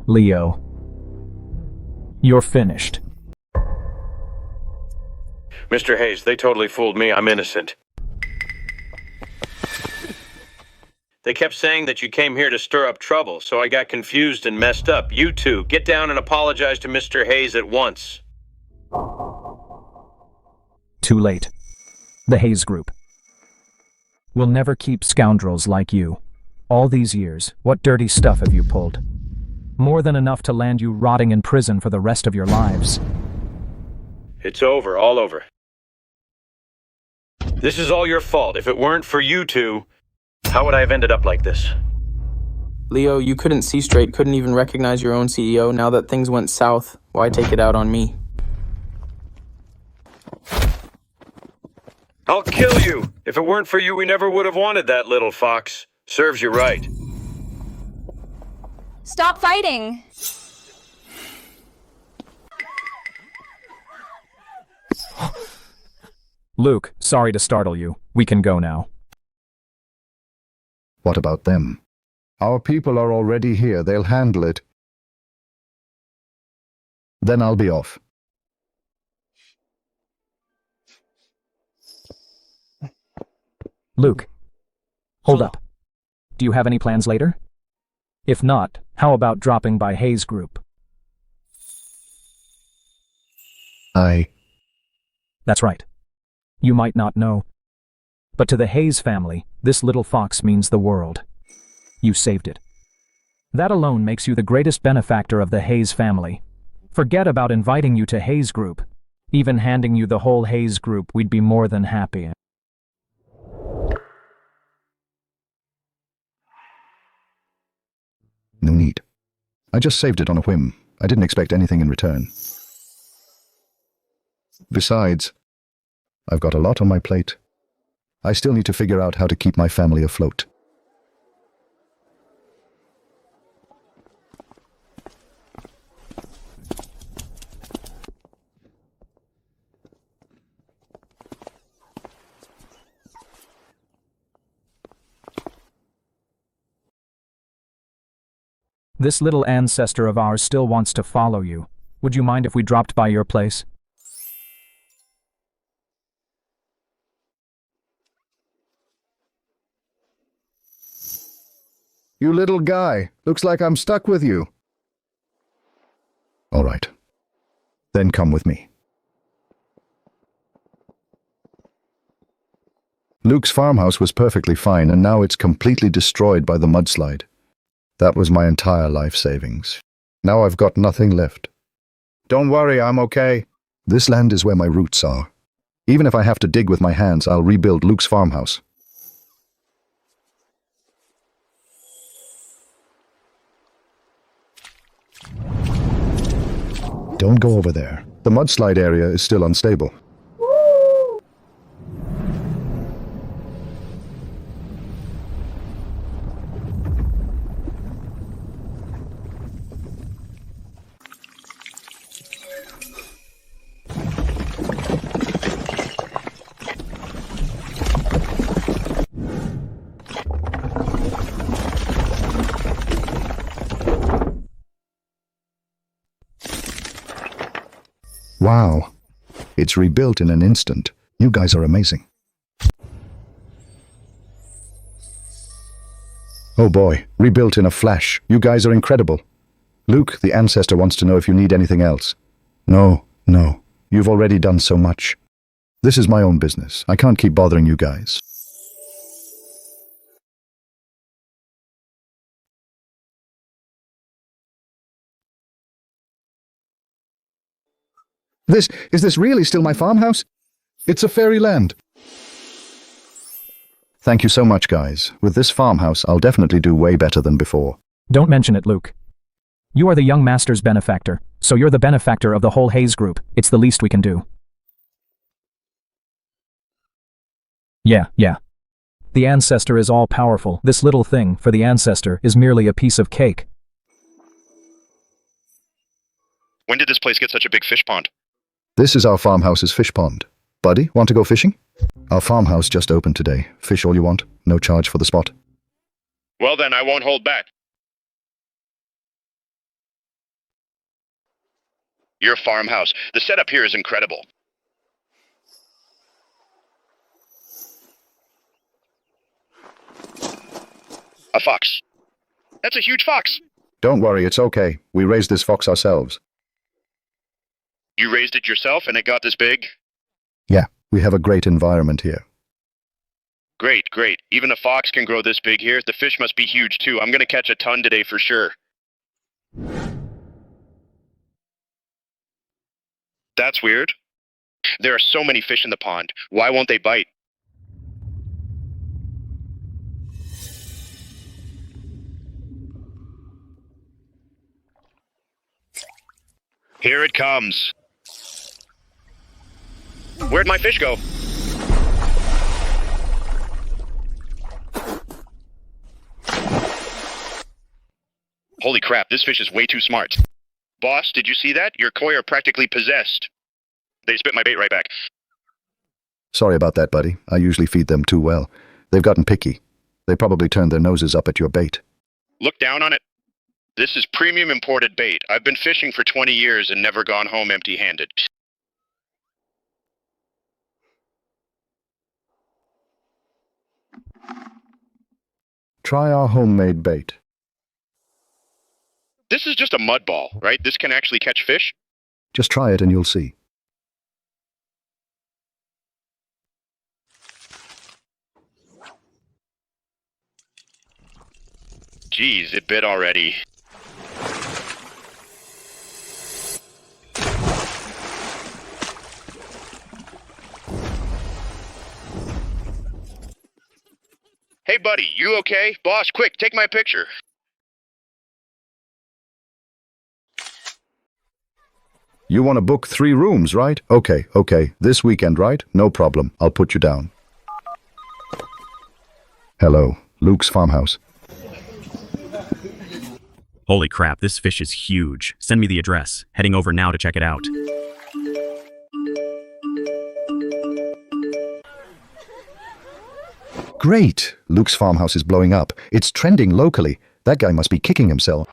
Leo, you're finished. Mr. Hayes, they totally fooled me. I'm innocent. They kept saying that you came here to stir up trouble, so I got confused and messed up. You two, get down and apologize to Mr. Hayes at once. Too late. The Hayes Group. We'll never keep scoundrels like you. All these years, what dirty stuff have you pulled? More than enough to land you rotting in prison for the rest of your lives. It's over, all over. This is all your fault. If it weren't for you two, how would I have ended up like this? Leo, you couldn't see straight, couldn't even recognize your own CEO. Now that things went south, why take it out on me? I'll kill you! If it weren't for you, we never would have wanted that little fox. Serves you right. Stop fighting! Luke, sorry to startle you. We can go now. What about them? Our people are already here. They'll handle it. Then I'll be off. Luke, hold up. Do you have any plans later? If not, how about dropping by Hayes Group? That's right. You might not know, but to the Hayes family, this little fox means the world. You saved it. That alone makes you the greatest benefactor of the Hayes family. Forget about inviting you to Hayes Group. Even handing you the whole Hayes Group, we'd be more than happy. No need. I just saved it on a whim. I didn't expect anything in return. Besides, I've got a lot on my plate. I still need to figure out how to keep my family afloat. This little ancestor of ours still wants to follow you. Would you mind if we dropped by your place? You little guy, looks like I'm stuck with you. All right. Then come with me. Luke's farmhouse was perfectly fine, and now it's completely destroyed by the mudslide. That was my entire life savings. Now I've got nothing left. Don't worry, I'm okay. This land is where my roots are. Even if I have to dig with my hands, I'll rebuild Luke's farmhouse. Don't go over there. The mudslide area is still unstable. Wow. It's rebuilt in an instant. You guys are amazing. Oh boy, rebuilt in a flash. You guys are incredible. Luke, the ancestor, wants to know if you need anything else. No. You've already done so much. This is my own business. I can't keep bothering you guys. Is this really still my farmhouse? It's a fairy land. Thank you so much, guys. With this farmhouse, I'll definitely do way better than before. Don't mention it, Luke. You are the young master's benefactor, so you're the benefactor of the whole Hayes Group. It's the least we can do. Yeah. The ancestor is all-powerful. This little thing, for the ancestor, is merely a piece of cake. When did this place get such a big fish pond? This is our farmhouse's fish pond. Buddy, want to go fishing? Our farmhouse just opened today. Fish all you want. No charge for the spot. Well then, I won't hold back. Your farmhouse. The setup here is incredible. A fox. That's a huge fox. Don't worry, it's okay. We raised this fox ourselves. You raised it yourself and it got this big? Yeah, we have a great environment here. Great. Even a fox can grow this big here. The fish must be huge too. I'm gonna catch a ton today for sure. That's weird. There are so many fish in the pond. Why won't they bite? Here it comes. Where'd my fish go? Holy crap, this fish is way too smart. Boss, did you see that? Your koi are practically possessed. They spit my bait right back. Sorry about that, buddy. I usually feed them too well. They've gotten picky. They probably turned their noses up at your bait. Look down on it. This is premium imported bait. I've been fishing for 20 years and never gone home empty-handed. Try our homemade bait. This is just a mud ball, right? This can actually catch fish? Just try it and you'll see. Geez, it bit already. Hey, buddy, you okay? Boss, quick, take my picture. You want to book 3 rooms, right? Okay. This weekend, right? No problem. I'll put you down. Hello, Luke's farmhouse. Holy crap, this fish is huge. Send me the address. Heading over now to check it out. Great! Luke's farmhouse is blowing up. It's trending locally. That guy must be kicking himself.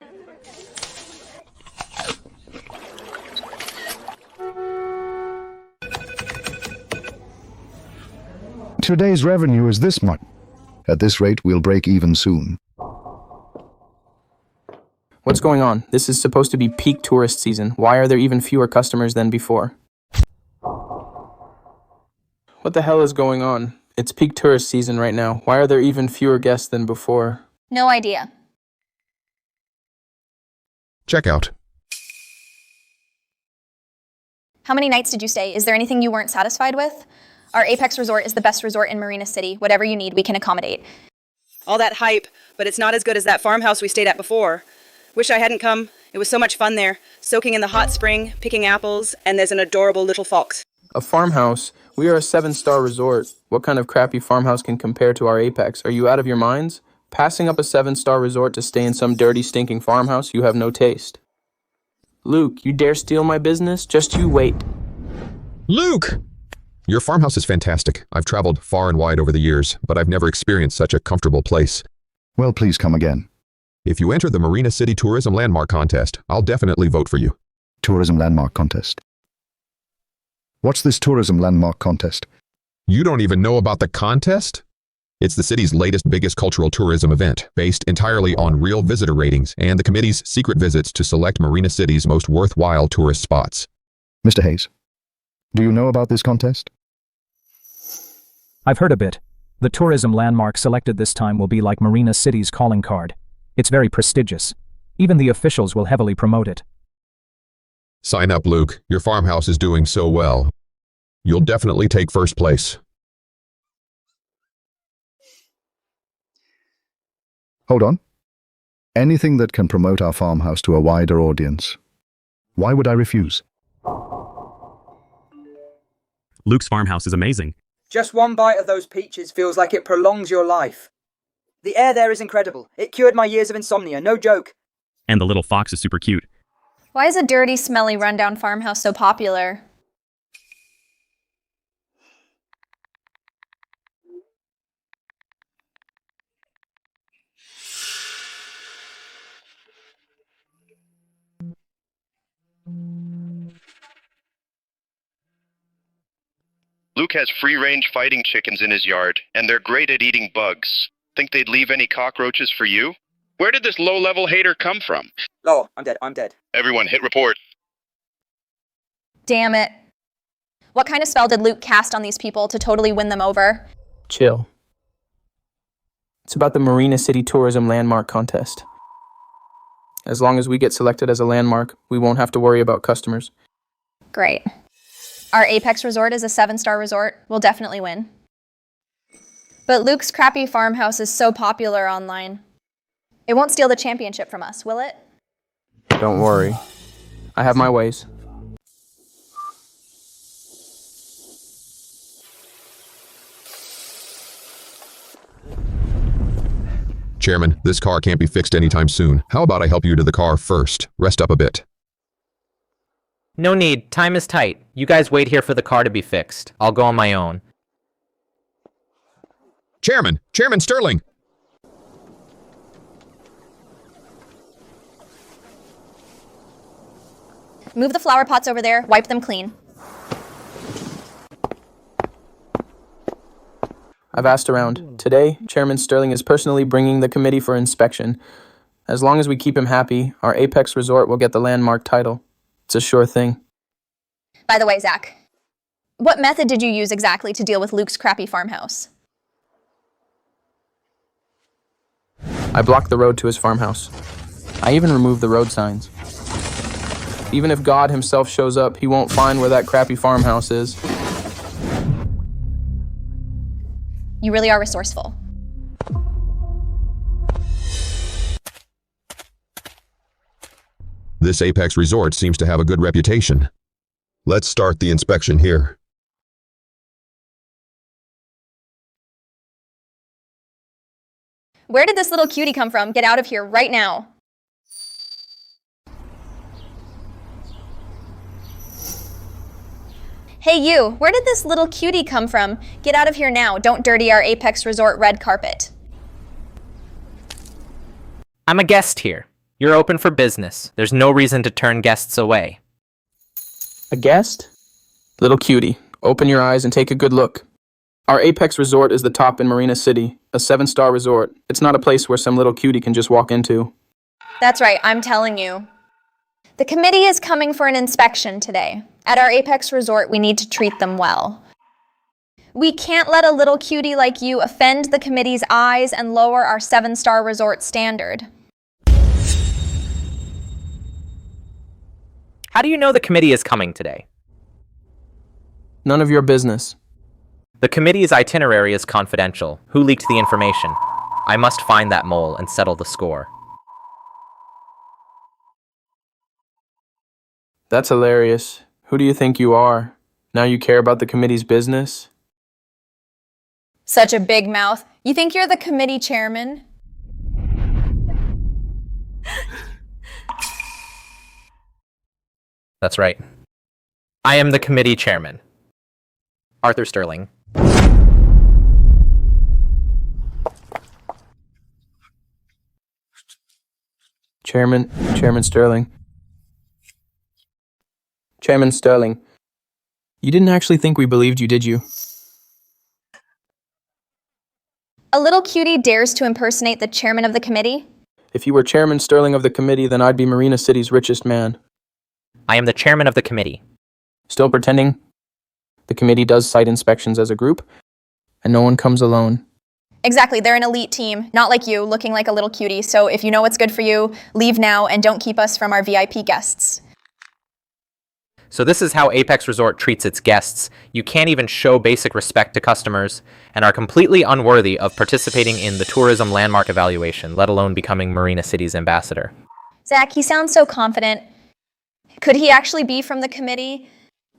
Today's revenue is this much. At this rate, we'll break even soon. What's going on? This is supposed to be peak tourist season. Why are there even fewer customers than before? What the hell is going on? It's peak tourist season right now. Why are there even fewer guests than before? No idea. Check out. How many nights did you stay? Is there anything you weren't satisfied with? Our Apex Resort is the best resort in Marina City. Whatever you need, we can accommodate. All that hype, but it's not as good as that farmhouse we stayed at before. Wish I hadn't come. It was so much fun there, soaking in the hot spring, picking apples, and there's an adorable little fox. A farmhouse? We are a 7-star resort. What kind of crappy farmhouse can compare to our Apex? Are you out of your minds? Passing up a 7-star resort to stay in some dirty, stinking farmhouse? You have no taste. Luke, you dare steal my business? Just you wait. Luke! Your farmhouse is fantastic. I've traveled far and wide over the years, but I've never experienced such a comfortable place. Well, please come again. If you enter the Marina City Tourism Landmark Contest, I'll definitely vote for you. Tourism Landmark Contest. What's this Tourism Landmark Contest? You don't even know about the contest? It's the city's latest, biggest cultural tourism event, based entirely on real visitor ratings and the committee's secret visits to select Marina City's most worthwhile tourist spots. Mr. Hayes, do you know about this contest? I've heard a bit. The tourism landmark selected this time will be like Marina City's calling card. It's very prestigious. Even the officials will heavily promote it. Sign up, Luke. Your farmhouse is doing so well. You'll definitely take first place. Hold on. Anything that can promote our farmhouse to a wider audience. Why would I refuse? Luke's farmhouse is amazing. Just one bite of those peaches feels like it prolongs your life. The air there is incredible. It cured my years of insomnia, no joke. And the little fox is super cute. Why is a dirty, smelly, rundown farmhouse so popular? Luke has free-range fighting chickens in his yard, and they're great at eating bugs. Think they'd leave any cockroaches for you? Where did this low-level hater come from? Oh, I'm dead. Everyone, hit report. Damn it. What kind of spell did Luke cast on these people to totally win them over? Chill. It's about the Marina City Tourism Landmark Contest. As long as we get selected as a landmark, we won't have to worry about customers. Great. Our Apex Resort is a 7-star resort. We'll definitely win. But Luke's crappy farmhouse is so popular online. It won't steal the championship from us, will it? Don't worry. I have my ways. Chairman, this car can't be fixed anytime soon. How about I help you to the car first? Rest up a bit. No need. Time is tight. You guys wait here for the car to be fixed. I'll go on my own. Chairman! Chairman Sterling! Move the flower pots over there. Wipe them clean. I've asked around. Today, Chairman Sterling is personally bringing the committee for inspection. As long as we keep him happy, our Apex Resort will get the landmark title. It's a sure thing. By the way, Zach, what method did you use exactly to deal with Luke's crappy farmhouse? I blocked the road to his farmhouse. I even removed the road signs. Even if God himself shows up, he won't find where that crappy farmhouse is. You really are resourceful. This Apex resort seems to have a good reputation. Let's start the inspection here. Where did this little cutie come from? Get out of here right now. Hey you, where did this little cutie come from? Get out of here now. Don't dirty our Apex Resort red carpet. I'm a guest here. You're open for business. There's no reason to turn guests away. A guest? Little cutie, open your eyes and take a good look. Our Apex Resort is the top in Marina City, a 7-star resort. It's not a place where some little cutie can just walk into. That's right, I'm telling you. The committee is coming for an inspection today. At our Apex Resort, we need to treat them well. We can't let a little cutie like you offend the committee's eyes and lower our 7-star resort standard. How do you know the committee is coming today? None of your business. The committee's itinerary is confidential. Who leaked the information? I must find that mole and settle the score. That's hilarious. Who do you think you are? Now you care about the committee's business? Such a big mouth. You think you're the committee chairman? That's right. I am the committee chairman. Arthur Sterling. Chairman Sterling. Chairman Sterling. You didn't actually think we believed you, did you? A little cutie dares to impersonate the chairman of the committee? If you were Chairman Sterling of the committee, then I'd be Marina City's richest man. I am the chairman of the committee. Still pretending? The committee does site inspections as a group, and no one comes alone. Exactly, they're an elite team, not like you, looking like a little cutie. So if you know what's good for you, leave now and don't keep us from our VIP guests. So this is how Apex Resort treats its guests. You can't even show basic respect to customers and are completely unworthy of participating in the tourism landmark evaluation, let alone becoming Marina City's ambassador. Zach, he sounds so confident. Could he actually be from the committee?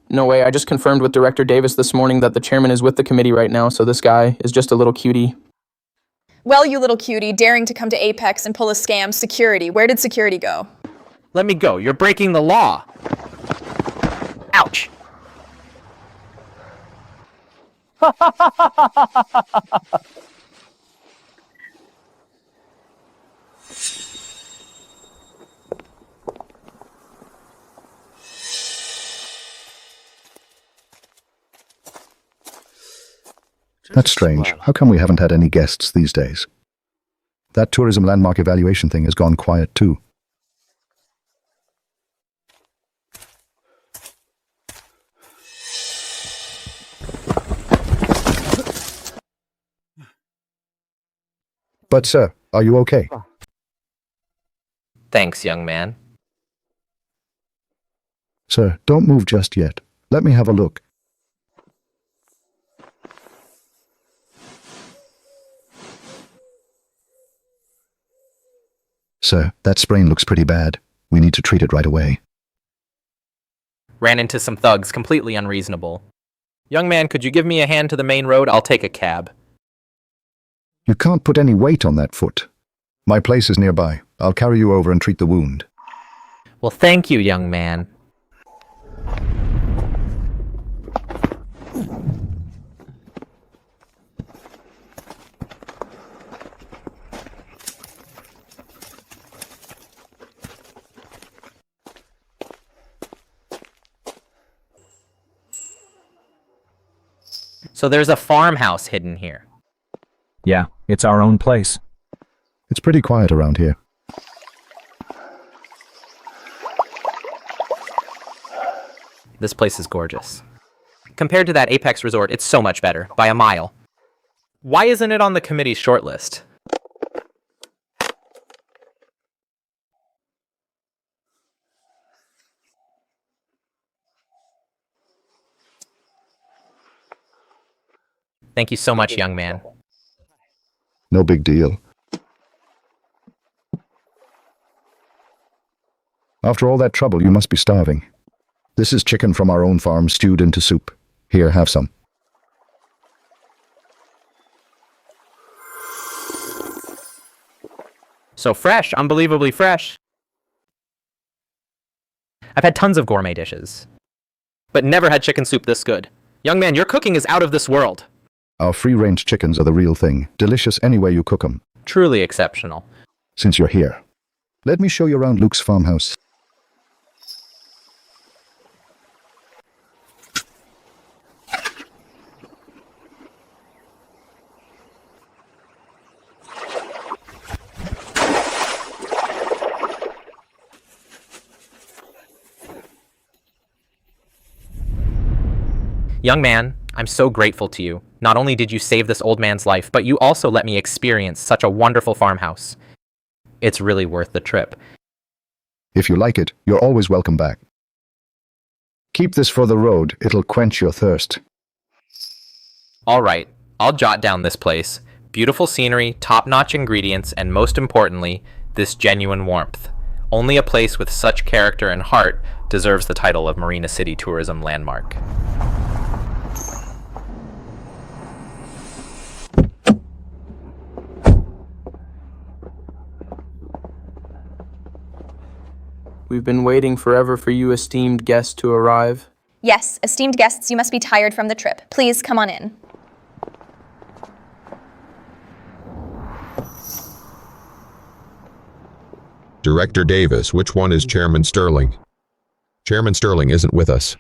No way, I just confirmed with Director Davis this morning that the chairman is with the committee right now, so this guy is just a little cutie. Well, you little cutie, daring to come to Apex and pull a scam. Security. Where did security go? Let me go. You're breaking the law. Ouch. That's strange. How come we haven't had any guests these days? That tourism landmark evaluation thing has gone quiet too. But sir, are you okay? Thanks, young man. Sir, don't move just yet. Let me have a look. Sir, that sprain looks pretty bad. We need to treat it right away. Ran into some thugs, completely unreasonable. Young man, could you give me a hand to the main road? I'll take a cab. You can't put any weight on that foot. My place is nearby. I'll carry you over and treat the wound. Well, thank you, young man. So there's a farmhouse hidden here. Yeah, it's our own place. It's pretty quiet around here. This place is gorgeous. Compared to that Apex Resort, it's so much better, by a mile. Why isn't it on the committee's shortlist? Thank you so much, young man. No big deal. After all that trouble, you must be starving. This is chicken from our own farm stewed into soup. Here, have some. So fresh, unbelievably fresh. I've had tons of gourmet dishes, but never had chicken soup this good. Young man, your cooking is out of this world. Our free-range chickens are the real thing. Delicious any way you cook them. Truly exceptional. Since you're here, let me show you around Luke's farmhouse. Young man, I'm so grateful to you. Not only did you save this old man's life, but you also let me experience such a wonderful farmhouse. It's really worth the trip. If you like it, you're always welcome back. Keep this for the road. It'll quench your thirst. All right, I'll jot down this place. Beautiful scenery, top-notch ingredients, and most importantly, this genuine warmth. Only a place with such character and heart deserves the title of Marina City Tourism Landmark. We've been waiting forever for you esteemed guests to arrive. Yes, esteemed guests, you must be tired from the trip. Please come on in. Director Davis, which one is Chairman Sterling? Chairman Sterling isn't with us.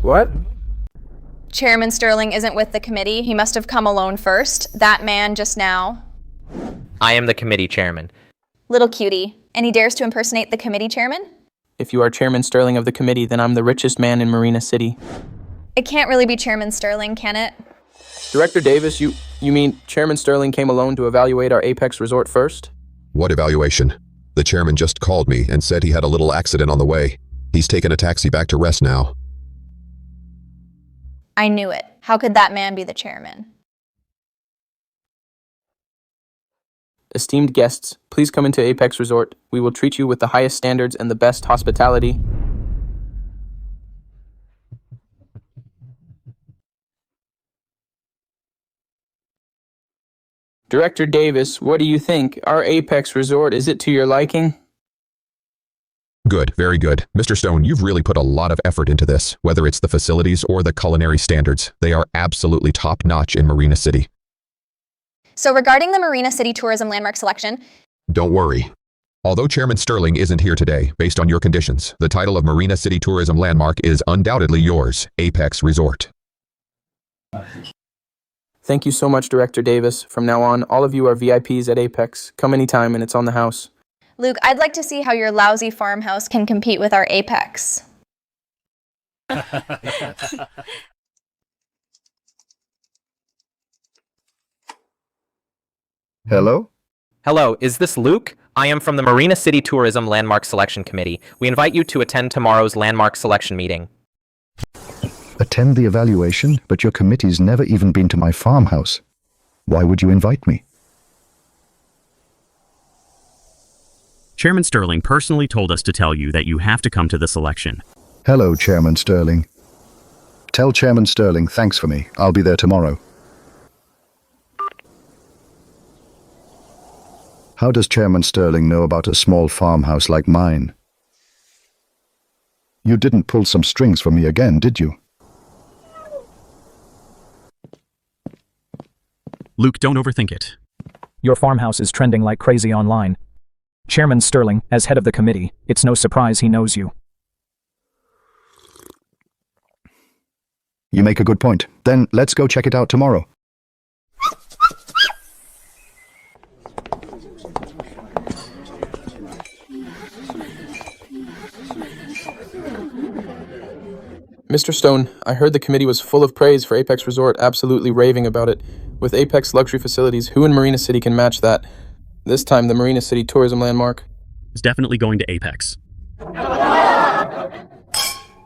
What? Chairman Sterling isn't with the committee. He must have come alone first. That man just now. I am the committee chairman. Little cutie. And he dares to impersonate the committee chairman? If you are Chairman Sterling of the committee, then I'm the richest man in Marina City. It can't really be Chairman Sterling, can it? Director Davis, you mean Chairman Sterling came alone to evaluate our Apex resort first? What evaluation? The chairman just called me and said he had a little accident on the way. He's taken a taxi back to rest now. I knew it. How could that man be the chairman? Esteemed guests, please come into Apex Resort. We will treat you with the highest standards and the best hospitality. Director Davis, what do you think? Our Apex Resort, is it to your liking? Good, very good. Mr. Stone, you've really put a lot of effort into this, whether it's the facilities or the culinary standards. They are absolutely top-notch in Marina City. So regarding the Marina City Tourism Landmark selection... Don't worry. Although Chairman Sterling isn't here today, based on your conditions, the title of Marina City Tourism Landmark is undoubtedly yours, Apex Resort. Thank you so much, Director Davis. From now on, all of you are VIPs at Apex. Come anytime and it's on the house. Luke, I'd like to see how your lousy farmhouse can compete with our Apex. Hello? Hello, is this Luke? I am from the Marina City Tourism Landmark Selection Committee. We invite you to attend tomorrow's landmark selection meeting. Attend the evaluation, but your committee's never even been to my farmhouse. Why would you invite me? Chairman Sterling personally told us to tell you that you have to come to the selection. Hello, Chairman Sterling. Tell Chairman Sterling thanks for me. I'll be there tomorrow. How does Chairman Sterling know about a small farmhouse like mine? You didn't pull some strings for me again, did you? Luke, don't overthink it. Your farmhouse is trending like crazy online. Chairman Sterling, as head of the committee, it's no surprise he knows you. You make a good point. Then let's go check it out tomorrow. Mr. Stone, I heard the committee was full of praise for Apex Resort, absolutely raving about it. With Apex luxury facilities, who in Marina City can match that? This time, the Marina City Tourism Landmark. It's definitely going to Apex.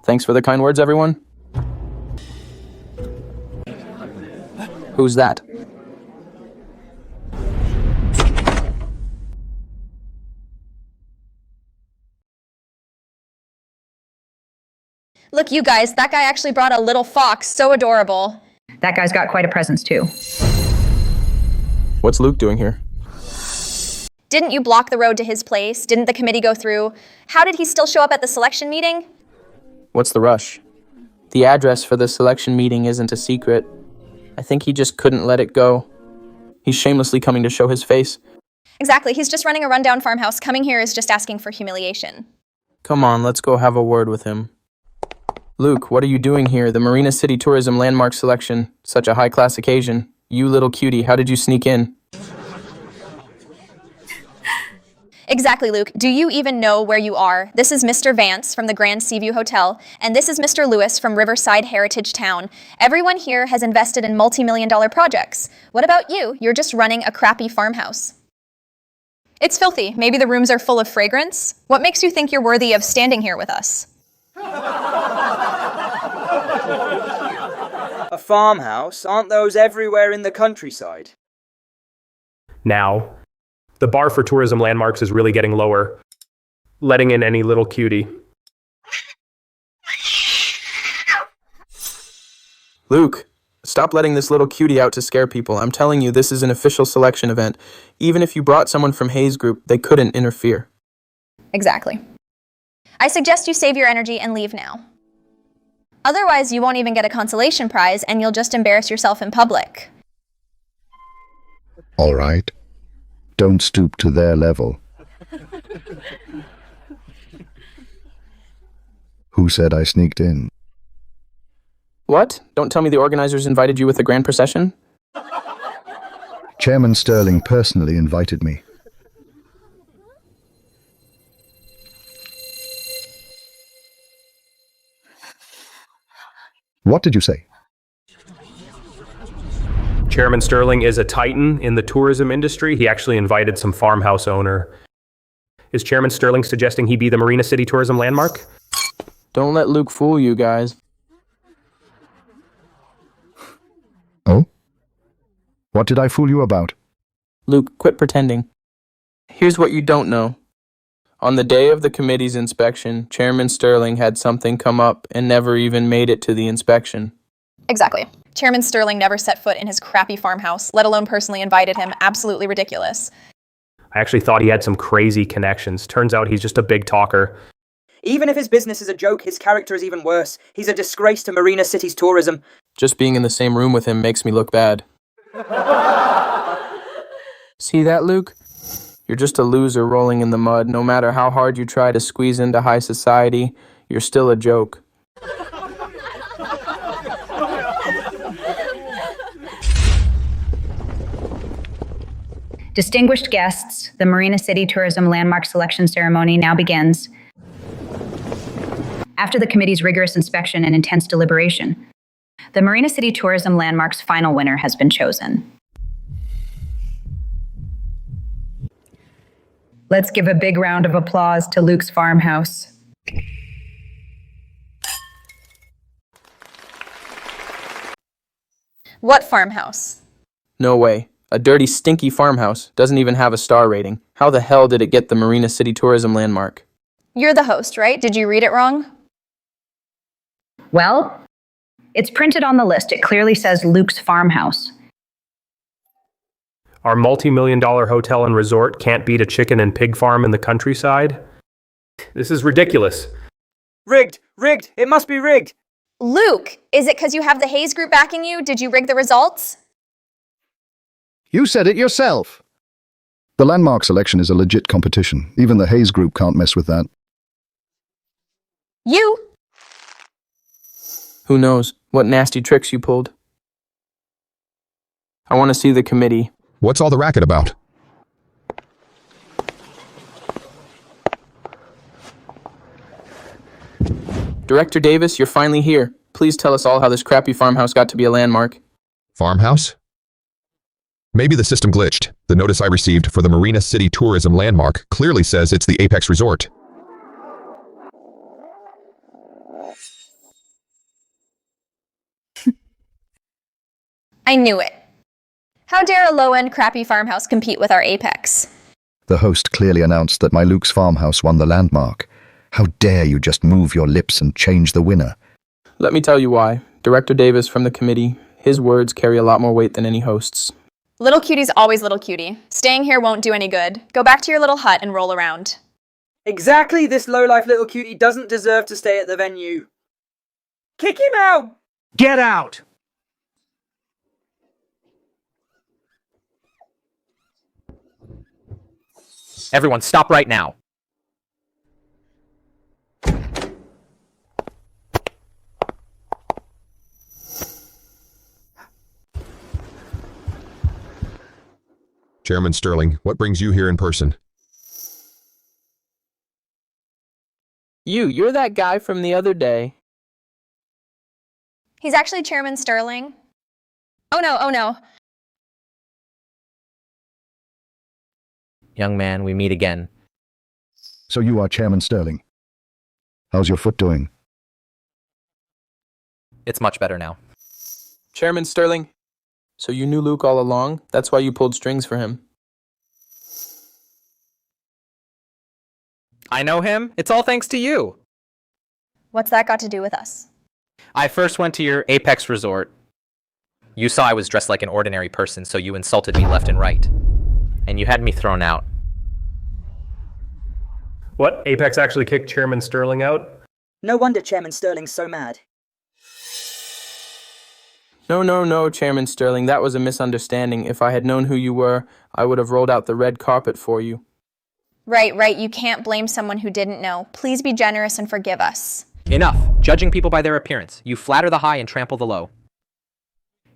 Thanks for the kind words, everyone. Who's that? Look, you guys, that guy actually brought a little fox, so adorable. That guy's got quite a presence, too. What's Luke doing here? Didn't you block the road to his place? Didn't the committee go through? How did he still show up at the selection meeting? What's the rush? The address for the selection meeting isn't a secret. I think he just couldn't let it go. He's shamelessly coming to show his face. Exactly, he's just running a rundown farmhouse. Coming here is just asking for humiliation. Come on, let's go have a word with him. Luke, what are you doing here? The Marina City Tourism Landmark Selection. Such a high-class occasion. You little cutie, how did you sneak in? Exactly, Luke. Do you even know where you are? This is Mr. Vance from the Grand Seaview Hotel, and this is Mr. Lewis from Riverside Heritage Town. Everyone here has invested in multi-million-dollar projects. What about you? You're just running a crappy farmhouse. It's filthy. Maybe the rooms are full of fragrance. What makes you think you're worthy of standing here with us? A farmhouse? Aren't those everywhere in the countryside? Now, the bar for tourism landmarks is really getting lower, letting in any little cutie. Luke, stop letting this little cutie out to scare people. I'm telling you, this is an official selection event. Even if you brought someone from Hayes Group, they couldn't interfere. Exactly. I suggest you save your energy and leave now. Otherwise, you won't even get a consolation prize and you'll just embarrass yourself in public. All right. Don't stoop to their level. Who said I sneaked in? What? Don't tell me the organizers invited you with a grand procession? Chairman Sterling personally invited me. What did you say? Chairman Sterling is a titan in the tourism industry. He actually invited some farmhouse owner. Is Chairman Sterling suggesting he be the Marina City Tourism Landmark? Don't let Luke fool you guys. Oh? What did I fool you about? Luke, quit pretending. Here's what you don't know. On the day of the committee's inspection, Chairman Sterling had something come up and never even made it to the inspection. Exactly. Chairman Sterling never set foot in his crappy farmhouse, let alone personally invited him. Absolutely ridiculous. I actually thought he had some crazy connections. Turns out he's just a big talker. Even if his business is a joke, his character is even worse. He's a disgrace to Marina City's tourism. Just being in the same room with him makes me look bad. See that, Luke? You're just a loser rolling in the mud. No matter how hard you try to squeeze into high society, you're still a joke. Distinguished guests, the Marina City Tourism Landmark Selection Ceremony now begins. After the committee's rigorous inspection and intense deliberation, the Marina City Tourism Landmark's final winner has been chosen. Let's give a big round of applause to Luke's farmhouse. What farmhouse? No way. A dirty, stinky farmhouse. Doesn't even have a star rating. How the hell did it get the Marina City Tourism Landmark? You're the host, right? Did you read it wrong? Well, it's printed on the list. It clearly says Luke's farmhouse. Our multi-million-dollar hotel and resort can't beat a chicken and pig farm in the countryside? This is ridiculous. Rigged! Rigged! It must be rigged! Luke, is it because you have the Hayes Group backing you? Did you rig the results? You said it yourself. The landmark selection is a legit competition. Even the Hayes Group can't mess with that. You? Who knows what nasty tricks you pulled? I want to see the committee. What's all the racket about? Director Davis, you're finally here. Please tell us all how this crappy farmhouse got to be a landmark. Farmhouse? Maybe the system glitched. The notice I received for the Marina City Tourism Landmark clearly says it's the Apex Resort. I knew it. How dare a low-end crappy farmhouse compete with our Apex? The host clearly announced that my Luke's farmhouse won the landmark. How dare you just move your lips and change the winner? Let me tell you why. Director Davis from the committee, his words carry a lot more weight than any host's. Little cutie's always little cutie. Staying here won't do any good. Go back to your little hut and roll around. Exactly, this low-life little cutie doesn't deserve to stay at the venue. Kick him out! Get out! Everyone, stop right now. Chairman Sterling, what brings you here in person? You're that guy from the other day. He's actually Chairman Sterling. Oh no. Young man, we meet again. So you are Chairman Sterling. How's your foot doing? It's much better now. Chairman Sterling, so you knew Luke all along? That's why you pulled strings for him. I know him. It's all thanks to you. What's that got to do with us? I first went to your Apex resort. You saw I was dressed like an ordinary person, so you insulted me left and right. And you had me thrown out. What? Apex actually kicked Chairman Sterling out? No wonder Chairman Sterling's so mad. No, Chairman Sterling, that was a misunderstanding. If I had known who you were, I would have rolled out the red carpet for you. Right, you can't blame someone who didn't know. Please be generous and forgive us. Enough. Judging people by their appearance. You flatter the high and trample the low.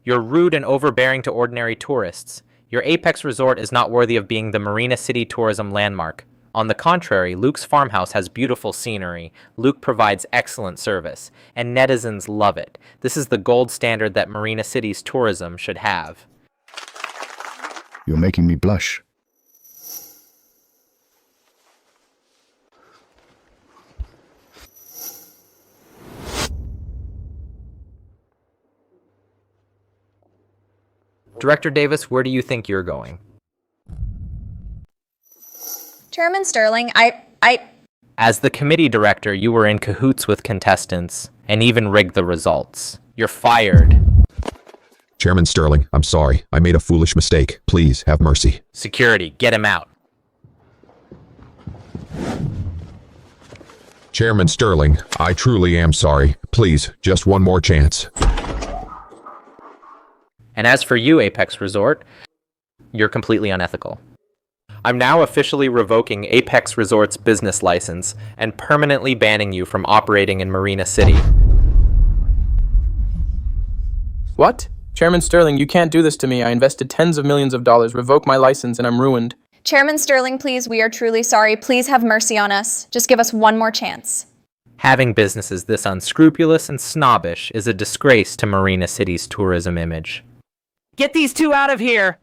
You're rude and overbearing to ordinary tourists. Your Apex resort is not worthy of being the Marina City tourism landmark. On the contrary, Luke's farmhouse has beautiful scenery. Luke provides excellent service, and netizens love it. This is the gold standard that Marina City's tourism should have. You're making me blush. Director Davis, where do you think you're going? Chairman Sterling, As the committee director, you were in cahoots with contestants and even rigged the results. You're fired. Chairman Sterling, I'm sorry. I made a foolish mistake. Please, have mercy. Security, get him out. Chairman Sterling, I truly am sorry. Please, just one more chance. And as for you, Apex Resort, you're completely unethical. I'm now officially revoking Apex Resort's business license and permanently banning you from operating in Marina City. What? Chairman Sterling, you can't do this to me. I invested tens of millions of dollars, revoke my license, and I'm ruined. Chairman Sterling, please, we are truly sorry. Please have mercy on us. Just give us one more chance. Having businesses this unscrupulous and snobbish is a disgrace to Marina City's tourism image. Get these two out of here!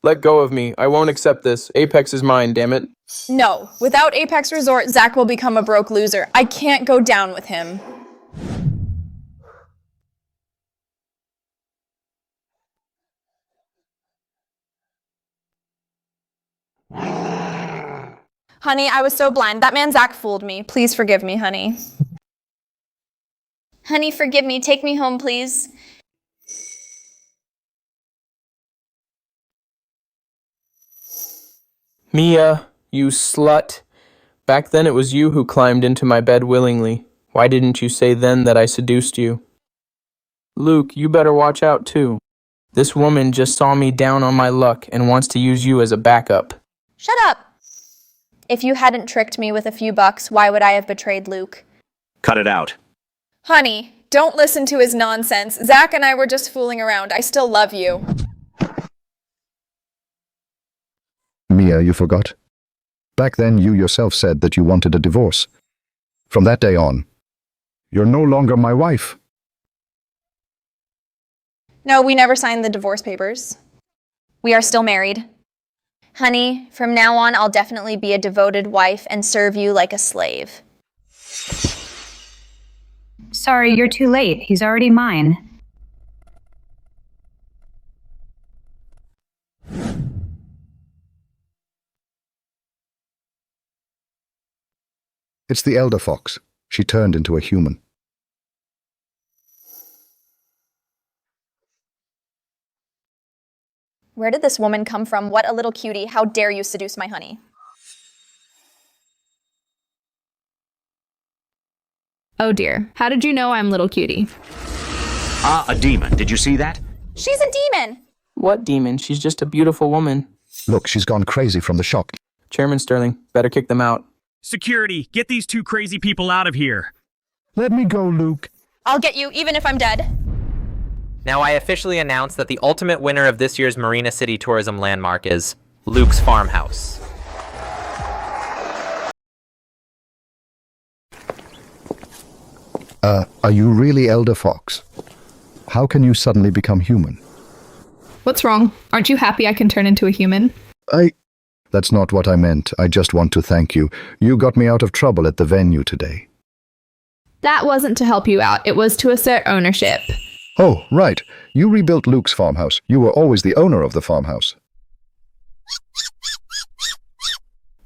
Let go of me. I won't accept this. Apex is mine, damn it. No, without Apex Resort, Zach will become a broke loser. I can't go down with him. Honey, I was so blind. That man Zach fooled me. Please forgive me, honey. Honey, forgive me. Take me home, please. Mia, you slut. Back then it was you who climbed into my bed willingly. Why didn't you say then that I seduced you? Luke, you better watch out too. This woman just saw me down on my luck and wants to use you as a backup. Shut up! If you hadn't tricked me with a few bucks, why would I have betrayed Luke? Cut it out. Honey, don't listen to his nonsense. Zach and I were just fooling around. I still love you. Mia, you forgot? Back then, you yourself said that you wanted a divorce. From that day on, you're no longer my wife. No, we never signed the divorce papers. We are still married. Honey, from now on, I'll definitely be a devoted wife and serve you like a slave. Sorry, you're too late. He's already mine. It's the elder fox. She turned into a human. Where did this woman come from? What a little cutie. How dare you seduce my honey? Oh dear. How did you know I'm little cutie? Ah, a demon. Did you see that? She's a demon! What demon? She's just a beautiful woman. Look, she's gone crazy from the shock. Chairman Sterling, better kick them out. Security, get these two crazy people out of here. Let me go, Luke. I'll get you, even if I'm dead. Now I officially announce that the ultimate winner of this year's Marina City Tourism Landmark is Luke's Farmhouse. Are you really Elder Fox? How can you suddenly become human? What's wrong? Aren't you happy I can turn into a human? That's not what I meant. I just want to thank you. You got me out of trouble at the venue today. That wasn't to help you out. It was to assert ownership. Oh, right. You rebuilt Luke's farmhouse. You were always the owner of the farmhouse.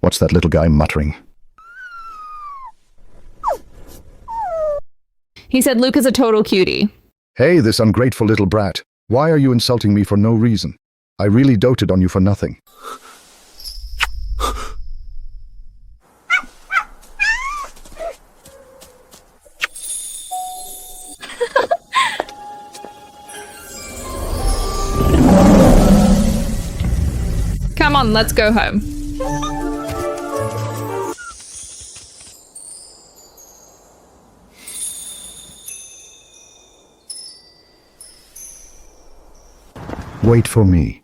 What's that little guy muttering? He said Luke is a total cutie. Hey, this ungrateful little brat. Why are you insulting me for no reason? I really doted on you for nothing. Come on, let's go home. Wait for me.